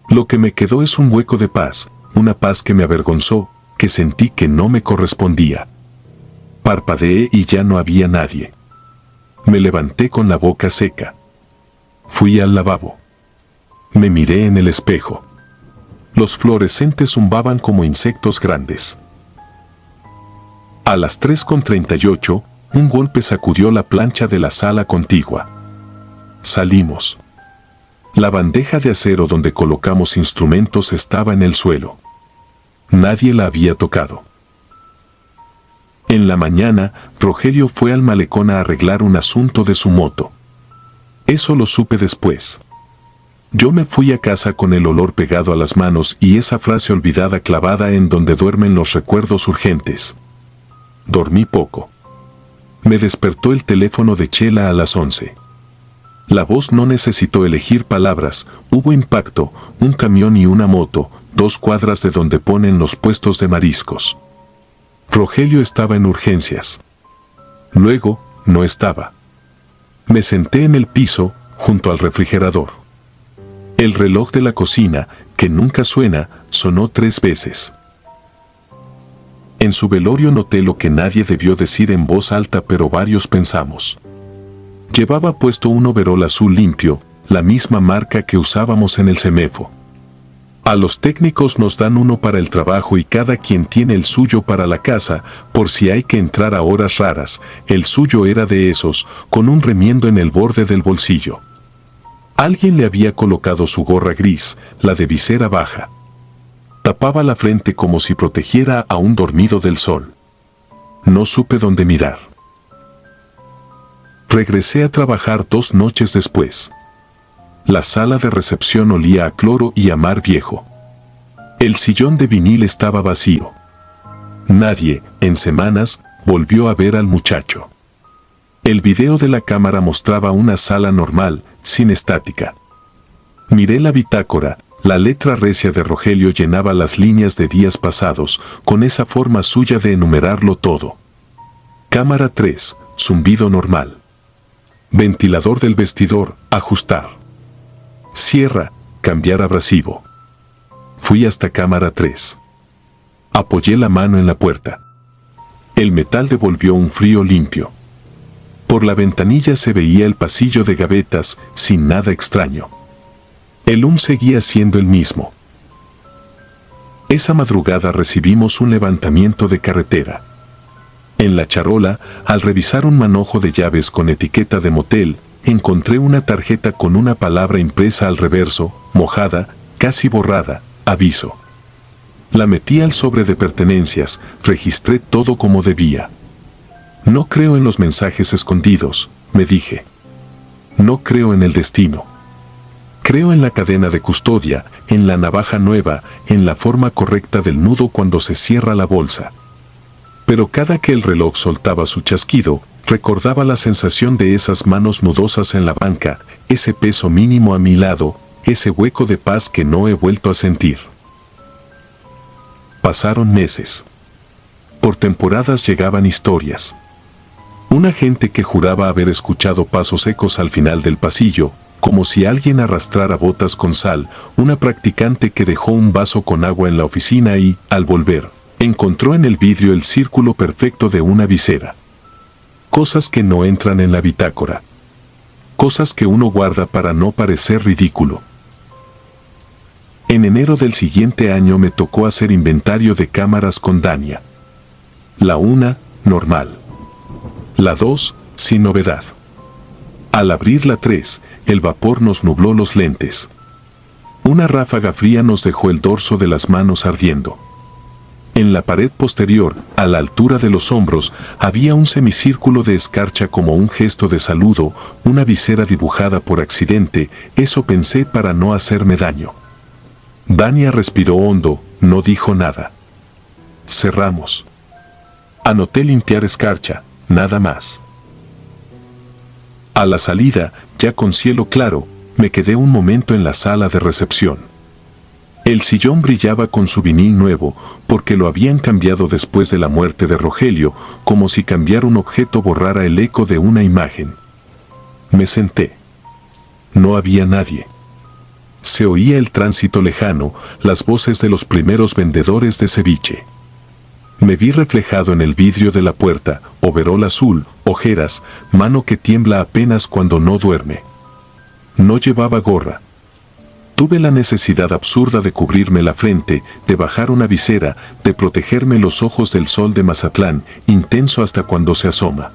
Lo que me quedó es un hueco de paz, una paz que me avergonzó, que sentí que no me correspondía. Parpadeé y ya no había nadie. Me levanté con la boca seca. Fui al lavabo. Me miré en el espejo. Los fluorescentes zumbaban como insectos grandes. A las 3:38, un golpe sacudió la plancha de la sala contigua. Salimos. La bandeja de acero donde colocamos instrumentos estaba en el suelo. Nadie la había tocado. En la mañana, Rogelio fue al malecón a arreglar un asunto de su moto. Eso lo supe después. Yo me fui a casa con el olor pegado a las manos y esa frase olvidada clavada en donde duermen los recuerdos urgentes. Dormí poco. Me despertó el teléfono de Chela a las 11. La voz no necesitó elegir palabras, hubo impacto, un camión y una moto, 2 cuadras de donde ponen los puestos de mariscos. Rogelio estaba en urgencias. Luego, no estaba. Me senté en el piso, junto al refrigerador. El reloj de la cocina, que nunca suena, sonó 3 veces. En su velorio noté lo que nadie debió decir en voz alta, pero varios pensamos. Llevaba puesto un overol azul limpio, la misma marca que usábamos en el CEMEFO. A los técnicos nos dan uno para el trabajo y cada quien tiene el suyo para la casa, por si hay que entrar a horas raras. El suyo era de esos, con un remiendo en el borde del bolsillo. Alguien le había colocado su gorra gris, la de visera baja. Tapaba la frente como si protegiera a un dormido del sol. No supe dónde mirar. Regresé a trabajar 2 noches después. La sala de recepción olía a cloro y a mar viejo. El sillón de vinil estaba vacío. Nadie, en semanas, volvió a ver al muchacho. El video de la cámara mostraba una sala normal, sin estática. Miré la bitácora. La letra recia de Rogelio llenaba las líneas de días pasados, con esa forma suya de enumerarlo todo. Cámara 3, zumbido normal. Ventilador del vestidor, ajustar. Cierra, cambiar abrasivo. Fui hasta cámara 3. Apoyé la mano en la puerta. El metal devolvió un frío limpio. Por la ventanilla se veía el pasillo de gavetas, sin nada extraño. El seguía siendo el mismo. Esa madrugada recibimos un levantamiento de carretera. En la charola, al revisar un manojo de llaves con etiqueta de motel, encontré una tarjeta con una palabra impresa al reverso, mojada, casi borrada, aviso. La metí al sobre de pertenencias, registré todo como debía. No creo en los mensajes escondidos, me dije. No creo en el destino. Creo en la cadena de custodia, en la navaja nueva, en la forma correcta del nudo cuando se cierra la bolsa. Pero cada que el reloj soltaba su chasquido, recordaba la sensación de esas manos nudosas en la banca, ese peso mínimo a mi lado, ese hueco de paz que no he vuelto a sentir. Pasaron meses. Por temporadas llegaban historias. Una gente que juraba haber escuchado pasos ecos al final del pasillo, como si alguien arrastrara botas con sal, una practicante que dejó un vaso con agua en la oficina y, al volver, encontró en el vidrio el círculo perfecto de una visera. Cosas que no entran en la bitácora. Cosas que uno guarda para no parecer ridículo. En enero del siguiente año me tocó hacer inventario de cámaras con Dania. La 1, normal. La 2, sin novedad. Al abrir la 3, el vapor nos nubló los lentes. Una ráfaga fría nos dejó el dorso de las manos ardiendo. En la pared posterior, a la altura de los hombros, había un semicírculo de escarcha como un gesto de saludo, una visera dibujada por accidente, eso pensé para no hacerme daño. Dania respiró hondo, no dijo nada. Cerramos. Anoté limpiar escarcha, nada más. A la salida, ya con cielo claro, me quedé un momento en la sala de recepción. El sillón brillaba con su vinil nuevo, porque lo habían cambiado después de la muerte de Rogelio, como si cambiar un objeto borrara el eco de una imagen. Me senté. No había nadie. Se oía el tránsito lejano, las voces de los primeros vendedores de ceviche. Me vi reflejado en el vidrio de la puerta, overol azul, ojeras, mano que tiembla apenas cuando no duerme. No llevaba gorra. Tuve la necesidad absurda de cubrirme la frente, de bajar una visera, de protegerme los ojos del sol de Mazatlán, intenso hasta cuando se asoma.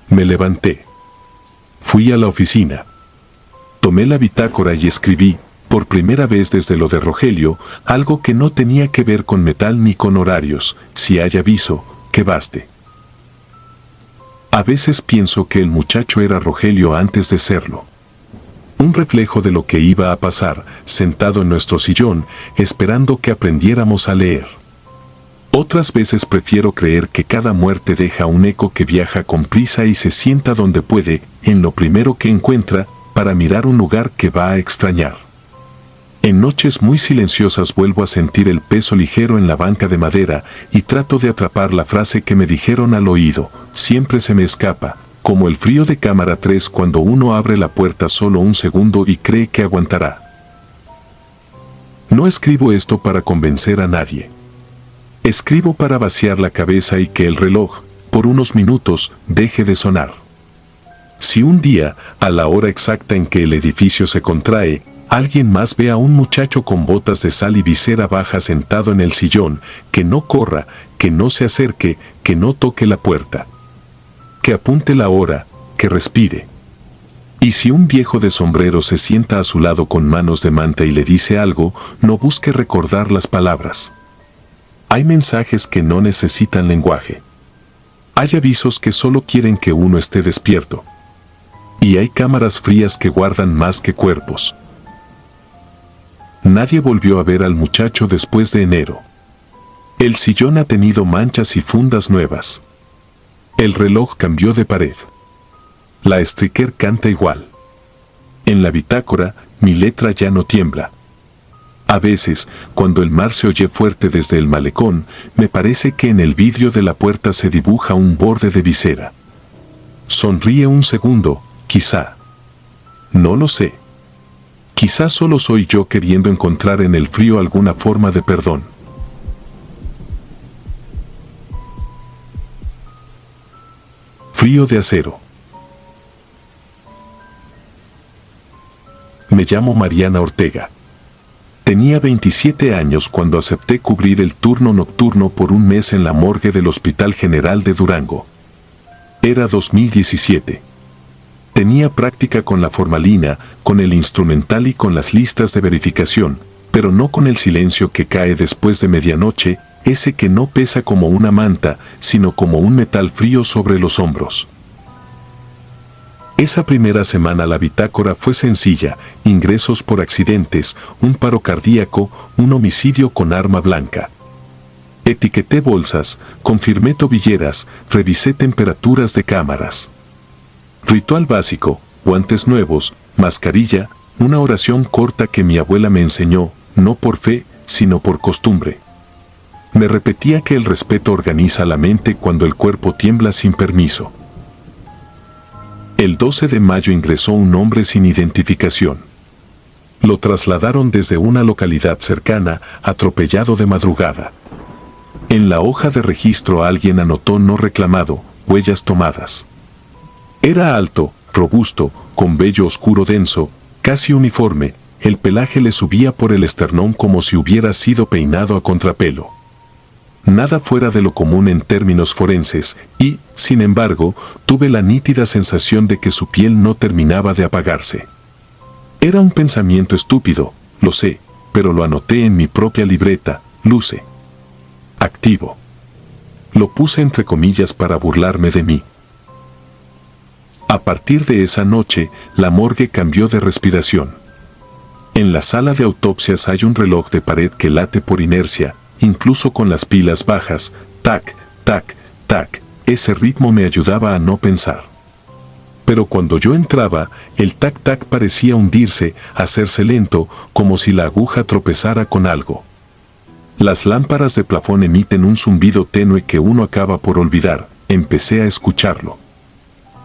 Me levanté. Fui a la oficina. Tomé la bitácora y escribí, por primera vez desde lo de Rogelio, algo que no tenía que ver con metal ni con horarios, si hay aviso, que baste. A veces pienso que el muchacho era Rogelio antes de serlo. Un reflejo de lo que iba a pasar, sentado en nuestro sillón, esperando que aprendiéramos a leer. Otras veces prefiero creer que cada muerte deja un eco que viaja con prisa y se sienta donde puede, en lo primero que encuentra, para mirar un lugar que va a extrañar. En noches muy silenciosas vuelvo a sentir el peso ligero en la banca de madera y trato de atrapar la frase que me dijeron al oído, siempre se me escapa, como el frío de cámara 3 cuando uno abre la puerta solo un segundo y cree que aguantará. No escribo esto para convencer a nadie. Escribo para vaciar la cabeza y que el reloj, por unos minutos, deje de sonar. Si un día, a la hora exacta en que el edificio se contrae, alguien más ve a un muchacho con botas de sal y visera baja sentado en el sillón, que no corra, que no se acerque, que no toque la puerta. Que apunte la hora, que respire. Y si un viejo de sombrero se sienta a su lado con manos de manta y le dice algo, no busque recordar las palabras. Hay mensajes que no necesitan lenguaje. Hay avisos que solo quieren que uno esté despierto. Y hay cámaras frías que guardan más que cuerpos. Nadie volvió a ver al muchacho después de enero. El sillón ha tenido manchas y fundas nuevas. El reloj cambió de pared. La Striker canta igual. En la bitácora mi letra ya no tiembla. A veces, cuando el mar se oye fuerte desde el malecón, me parece que en el vidrio de la puerta se dibuja un borde de visera. Sonríe un segundo, quizá. No lo sé. Quizá solo soy yo queriendo encontrar en el frío alguna forma de perdón. Frío de acero. Me llamo Mariana Ortega. Tenía 27 años cuando acepté cubrir el turno nocturno por un mes en la morgue del Hospital General de Durango. Era 2017. Tenía práctica con la formalina, con el instrumental y con las listas de verificación, pero no con el silencio que cae después de medianoche, ese que no pesa como una manta, sino como un metal frío sobre los hombros. Esa primera semana la bitácora fue sencilla: ingresos por accidentes, un paro cardíaco, un homicidio con arma blanca. Etiqueté bolsas, confirmé tobilleras, revisé temperaturas de cámaras. Ritual básico: guantes nuevos, mascarilla, una oración corta que mi abuela me enseñó, no por fe, sino por costumbre. Me repetía que el respeto organiza la mente cuando el cuerpo tiembla sin permiso. El 12 de mayo ingresó un hombre sin identificación. Lo trasladaron desde una localidad cercana, atropellado de madrugada. En la hoja de registro alguien anotó no reclamado, huellas tomadas. Era alto, robusto, con vello oscuro denso, casi uniforme, el pelaje le subía por el esternón como si hubiera sido peinado a contrapelo. Nada fuera de lo común en términos forenses, y, sin embargo, tuve la nítida sensación de que su piel no terminaba de apagarse. Era un pensamiento estúpido, lo sé, pero lo anoté en mi propia libreta: luce. Activo. Lo puse entre comillas para burlarme de mí. A partir de esa noche, la morgue cambió de respiración. En la sala de autopsias hay un reloj de pared que late por inercia, incluso con las pilas bajas: tac, tac, tac. Ese ritmo me ayudaba a no pensar. Pero cuando yo entraba, el tac-tac parecía hundirse, hacerse lento, como si la aguja tropezara con algo. Las lámparas de plafón emiten un zumbido tenue que uno acaba por olvidar. Empecé a escucharlo.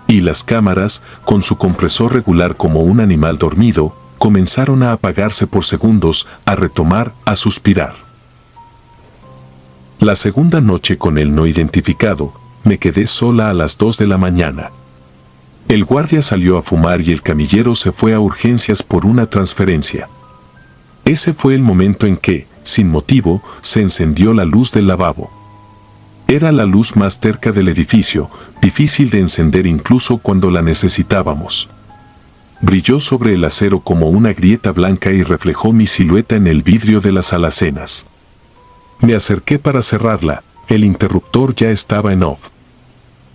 Y las cámaras, con su compresor regular como un animal dormido, comenzaron a apagarse por segundos, a retomar, a suspirar. La segunda noche con el no identificado, me quedé sola a las 2 de la mañana. El guardia salió a fumar y el camillero se fue a urgencias por una transferencia. Ese fue el momento en que, sin motivo, se encendió la luz del lavabo. Era la luz más terca del edificio, difícil de encender incluso cuando la necesitábamos. Brilló sobre el acero como una grieta blanca y reflejó mi silueta en el vidrio de las alacenas. Me acerqué para cerrarla, el interruptor ya estaba en off.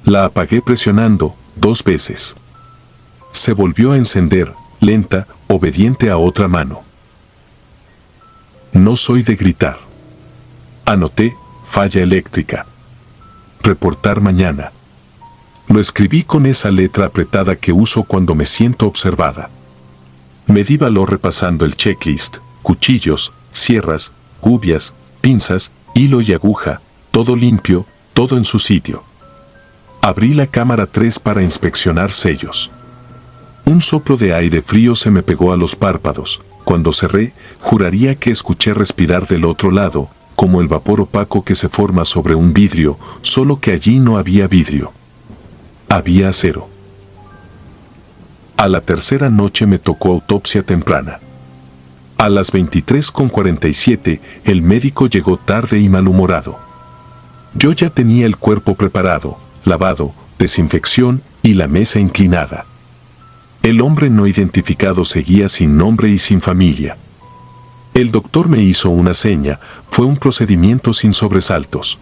La apagué presionando 2 veces. Se volvió a encender, lenta, obediente a otra mano. No soy de gritar. Anoté: falla eléctrica. Reportar mañana. Lo escribí con esa letra apretada que uso cuando me siento observada. Me di valor repasando el checklist: cuchillos, sierras, gubias, pinzas, hilo y aguja, todo limpio, todo en su sitio. Abrí la cámara 3 para inspeccionar sellos. Un soplo de aire frío se me pegó a los párpados. Cuando cerré, juraría que escuché respirar del otro lado, como el vapor opaco que se forma sobre un vidrio, solo que allí no había vidrio. Había acero. A la tercera noche me tocó autopsia temprana. A las 23:47, el médico llegó tarde y malhumorado. Yo ya tenía el cuerpo preparado, lavado, desinfección y la mesa inclinada. El hombre no identificado seguía sin nombre y sin familia. El doctor me hizo una seña: fue un procedimiento sin sobresaltos.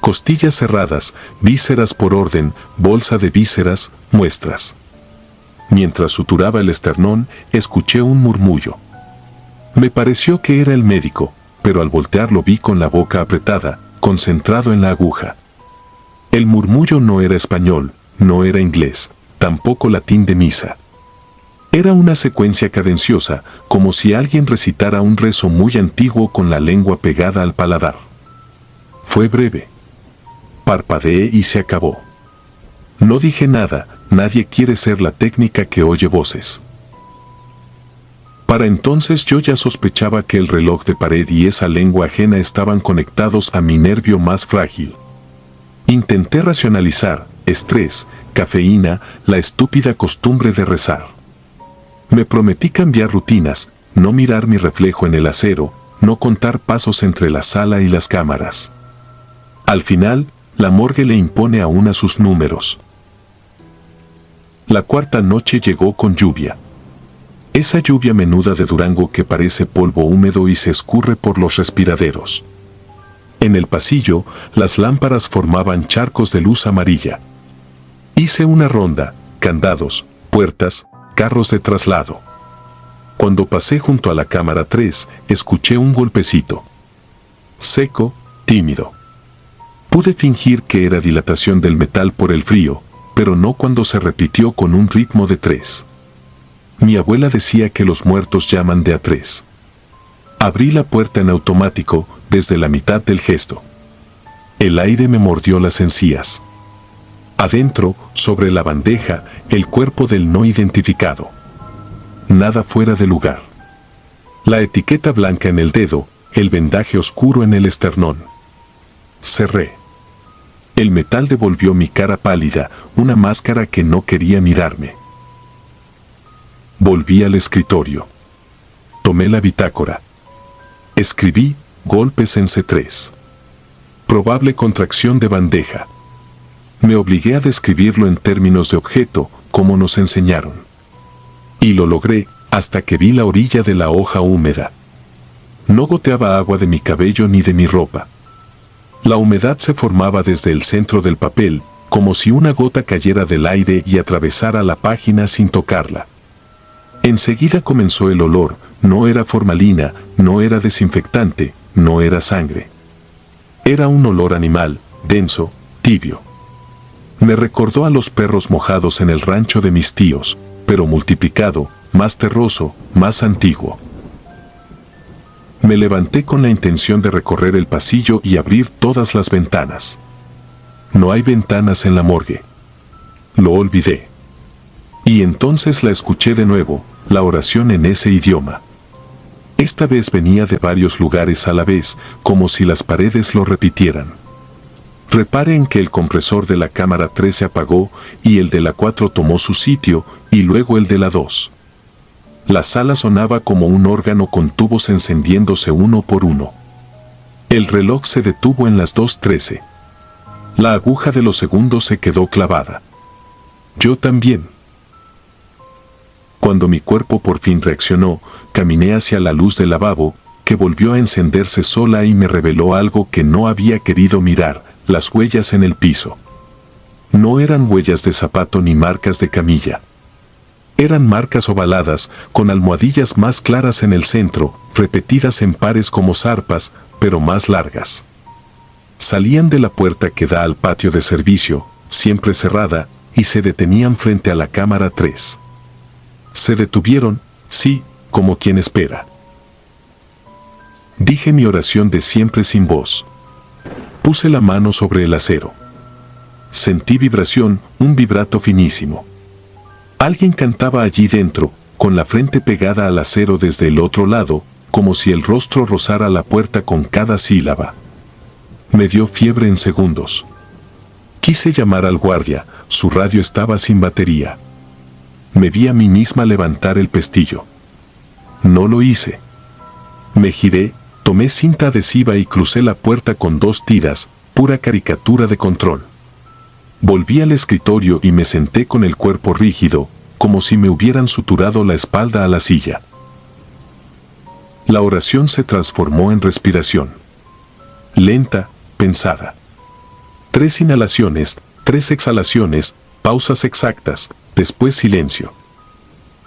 Costillas cerradas, vísceras por orden, bolsa de vísceras, muestras. Mientras suturaba el esternón, escuché un murmullo. Me pareció que era el médico, pero al voltear lo vi con la boca apretada, concentrado en la aguja. El murmullo no era español, no era inglés, tampoco latín de misa. Era una secuencia cadenciosa, como si alguien recitara un rezo muy antiguo con la lengua pegada al paladar. Fue breve. Parpadeé y se acabó. No dije nada, nadie quiere ser la técnica que oye voces. Para entonces yo ya sospechaba que el reloj de pared y esa lengua ajena estaban conectados a mi nervio más frágil. Intenté racionalizar, estrés, cafeína, la estúpida costumbre de rezar. Me prometí cambiar rutinas, no mirar mi reflejo en el acero, no contar pasos entre la sala y las cámaras. Al final, la morgue le impone aún a sus números. La cuarta noche llegó con lluvia. Esa lluvia menuda de Durango que parece polvo húmedo y se escurre por los respiraderos. En el pasillo, las lámparas formaban charcos de luz amarilla. Hice una ronda, candados, puertas, carros de traslado. Cuando pasé junto a la cámara 3, escuché un golpecito. Seco, tímido. Pude fingir que era dilatación del metal por el frío, pero no cuando se repitió con un ritmo de 3. Mi abuela decía que los muertos llaman de a 3. Abrí la puerta en automático, desde la mitad del gesto. El aire me mordió las encías. Adentro, sobre la bandeja, el cuerpo del no identificado. Nada fuera de lugar. La etiqueta blanca en el dedo, el vendaje oscuro en el esternón. Cerré. El metal devolvió mi cara pálida, una máscara que no quería mirarme. Volví al escritorio. Tomé la bitácora. Escribí, golpes en C3. Probable contracción de bandeja. Me obligué a describirlo en términos de objeto, como nos enseñaron. Y lo logré, hasta que vi la orilla de la hoja húmeda. No goteaba agua de mi cabello ni de mi ropa. La humedad se formaba desde el centro del papel, como si una gota cayera del aire y atravesara la página sin tocarla. Enseguida comenzó el olor, no era formalina, no era desinfectante, no era sangre. Era un olor animal, denso, tibio. Me recordó a los perros mojados en el rancho de mis tíos, pero multiplicado, más terroso, más antiguo. Me levanté con la intención de recorrer el pasillo y abrir todas las ventanas. No hay ventanas en la morgue. Lo olvidé. Y entonces la escuché de nuevo, la oración en ese idioma. Esta vez venía de varios lugares a la vez, como si las paredes lo repitieran. Repare en que el compresor de la cámara 3 se apagó y el de la 4 tomó su sitio y luego el de la 2. La sala sonaba como un órgano con tubos encendiéndose uno por uno. El reloj se detuvo en las 2:13. La aguja de los segundos se quedó clavada. Yo también. Cuando mi cuerpo por fin reaccionó, caminé hacia la luz del lavabo, que volvió a encenderse sola y me reveló algo que no había querido mirar, las huellas en el piso. No eran huellas de zapato ni marcas de camilla. Eran marcas ovaladas, con almohadillas más claras en el centro, repetidas en pares como zarpas, pero más largas. Salían de la puerta que da al patio de servicio, siempre cerrada, y se detenían frente a la cámara 3. Se detuvieron, sí, como quien espera. Dije mi oración de siempre sin voz. Puse la mano sobre el acero. Sentí vibración, un vibrato finísimo. Alguien cantaba allí dentro, con la frente pegada al acero desde el otro lado, como si el rostro rozara la puerta con cada sílaba. Me dio fiebre en segundos. Quise llamar al guardia, su radio estaba sin batería. Me vi a mí misma levantar el pestillo. No lo hice. Me giré, tomé cinta adhesiva y crucé la puerta con 2 tiras, pura caricatura de control. Volví al escritorio y me senté con el cuerpo rígido, como si me hubieran suturado la espalda a la silla. La oración se transformó en respiración. Lenta, pensada. 3 inhalaciones, 3 exhalaciones, pausas exactas, después silencio.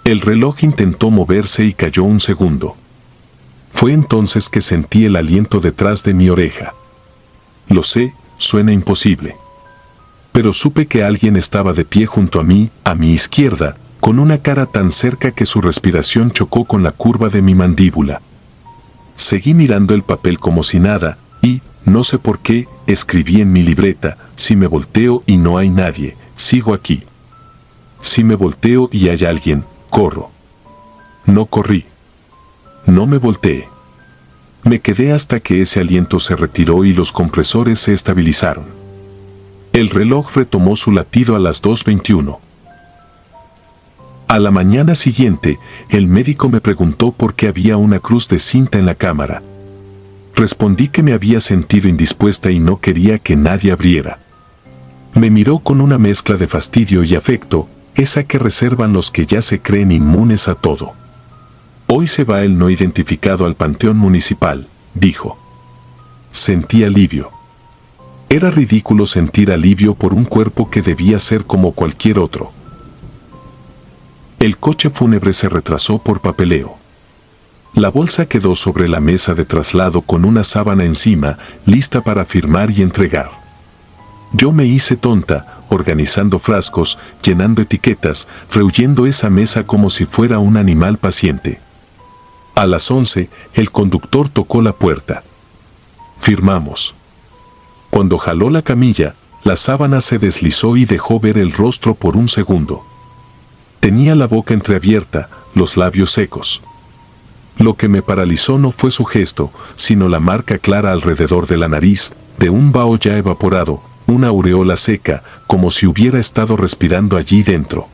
El reloj intentó moverse y cayó un segundo. Fue entonces que sentí el aliento detrás de mi oreja. Lo sé, suena imposible. Pero supe que alguien estaba de pie junto a mí, a mi izquierda, con una cara tan cerca que su respiración chocó con la curva de mi mandíbula. Seguí mirando el papel como si nada, y, no sé por qué, escribí en mi libreta: si me volteo y no hay nadie, sigo aquí. Si me volteo y hay alguien, corro. No corrí. No me volteé. Me quedé hasta que ese aliento se retiró y los compresores se estabilizaron. El reloj retomó su latido a las 2:21. A la mañana siguiente, el médico me preguntó por qué había una cruz de cinta en la cámara. Respondí que me había sentido indispuesta y no quería que nadie abriera. Me miró con una mezcla de fastidio y afecto, esa que reservan los que ya se creen inmunes a todo. Hoy se va el no identificado al panteón municipal, dijo. Sentí alivio. Era ridículo sentir alivio por un cuerpo que debía ser como cualquier otro. El coche fúnebre se retrasó por papeleo. La bolsa quedó sobre la mesa de traslado con una sábana encima, lista para firmar y entregar. Yo me hice tonta, organizando frascos, llenando etiquetas, rehuyendo esa mesa como si fuera un animal paciente. A las 11, el conductor tocó la puerta. Firmamos. Cuando jaló la camilla, la sábana se deslizó y dejó ver el rostro por un segundo. Tenía la boca entreabierta, los labios secos. Lo que me paralizó no fue su gesto, sino la marca clara alrededor de la nariz, de un vaho ya evaporado, una aureola seca, como si hubiera estado respirando allí dentro.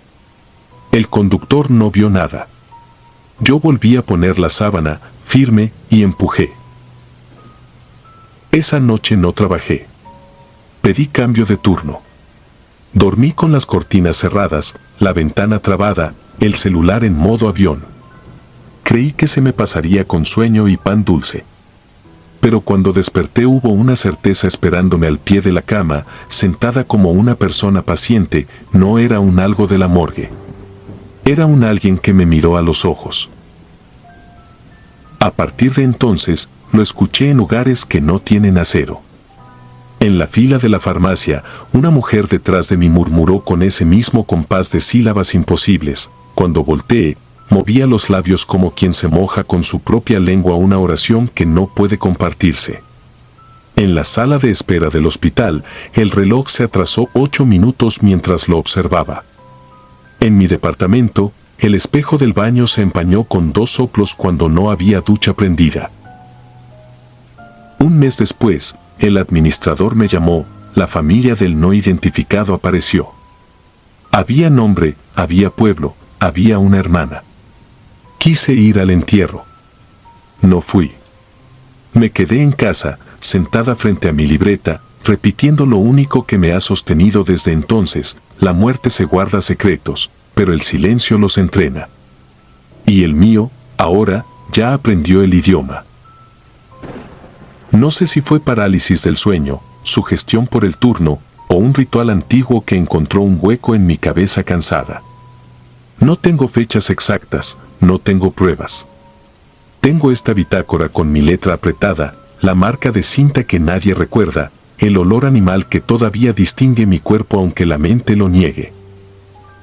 El conductor no vio nada. Yo volví a poner la sábana, firme, y empujé. Esa noche no trabajé. Pedí cambio de turno. Dormí con las cortinas cerradas, la ventana trabada, el celular en modo avión. Creí que se me pasaría con sueño y pan dulce. Pero cuando desperté hubo una certeza esperándome al pie de la cama, sentada como una persona paciente. No era un algo de la morgue. Era un alguien que me miró a los ojos. A partir de entonces, lo escuché en lugares que no tienen acero. En la fila de la farmacia, una mujer detrás de mí murmuró con ese mismo compás de sílabas imposibles. Cuando volteé, movía los labios como quien se moja con su propia lengua una oración que no puede compartirse. En la sala de espera del hospital, el reloj se atrasó 8 minutos mientras lo observaba. En mi departamento, el espejo del baño se empañó con 2 soplos cuando no había ducha prendida. Un mes después, el administrador me llamó, la familia del no identificado apareció. Había nombre, había pueblo, había una hermana. Quise ir al entierro. No fui. Me quedé en casa, sentada frente a mi libreta, repitiendo lo único que me ha sostenido desde entonces: la muerte se guarda secretos, pero el silencio los entrena. Y el mío, ahora, ya aprendió el idioma. No sé si fue parálisis del sueño, sugestión por el turno, o un ritual antiguo que encontró un hueco en mi cabeza cansada. No tengo fechas exactas, no tengo pruebas. Tengo esta bitácora con mi letra apretada, la marca de cinta que nadie recuerda, el olor animal que todavía distingue mi cuerpo aunque la mente lo niegue.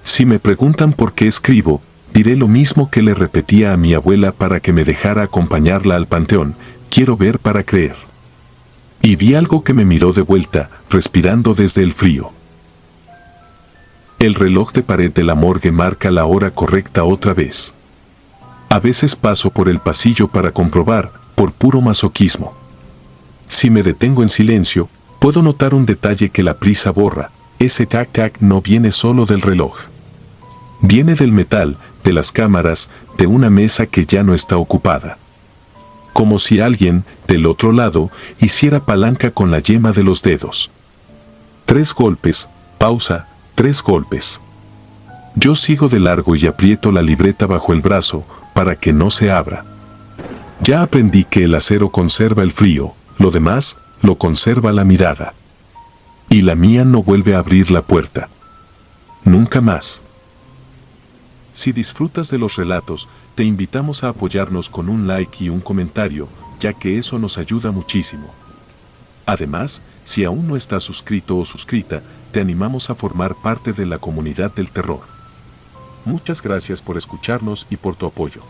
Si me preguntan por qué escribo, diré lo mismo que le repetía a mi abuela para que me dejara acompañarla al panteón: quiero ver para creer. Y vi algo que me miró de vuelta, respirando desde el frío. El reloj de pared de la morgue marca la hora correcta otra vez. A veces paso por el pasillo para comprobar, por puro masoquismo. Si me detengo en silencio, puedo notar un detalle que la prisa borra: ese tac-tac no viene solo del reloj. Viene del metal, de las cámaras, de una mesa que ya no está ocupada. Como si alguien, del otro lado, hiciera palanca con la yema de los dedos. 3 golpes, pausa, 3 golpes. Yo sigo de largo y aprieto la libreta bajo el brazo, para que no se abra. Ya aprendí que el acero conserva el frío, lo demás, lo conserva la mirada. Y la mía no vuelve a abrir la puerta. Nunca más. Si disfrutas de los relatos, te invitamos a apoyarnos con un like y un comentario, ya que eso nos ayuda muchísimo. Además, si aún no estás suscrito o suscrita, te animamos a formar parte de la comunidad del terror. Muchas gracias por escucharnos y por tu apoyo.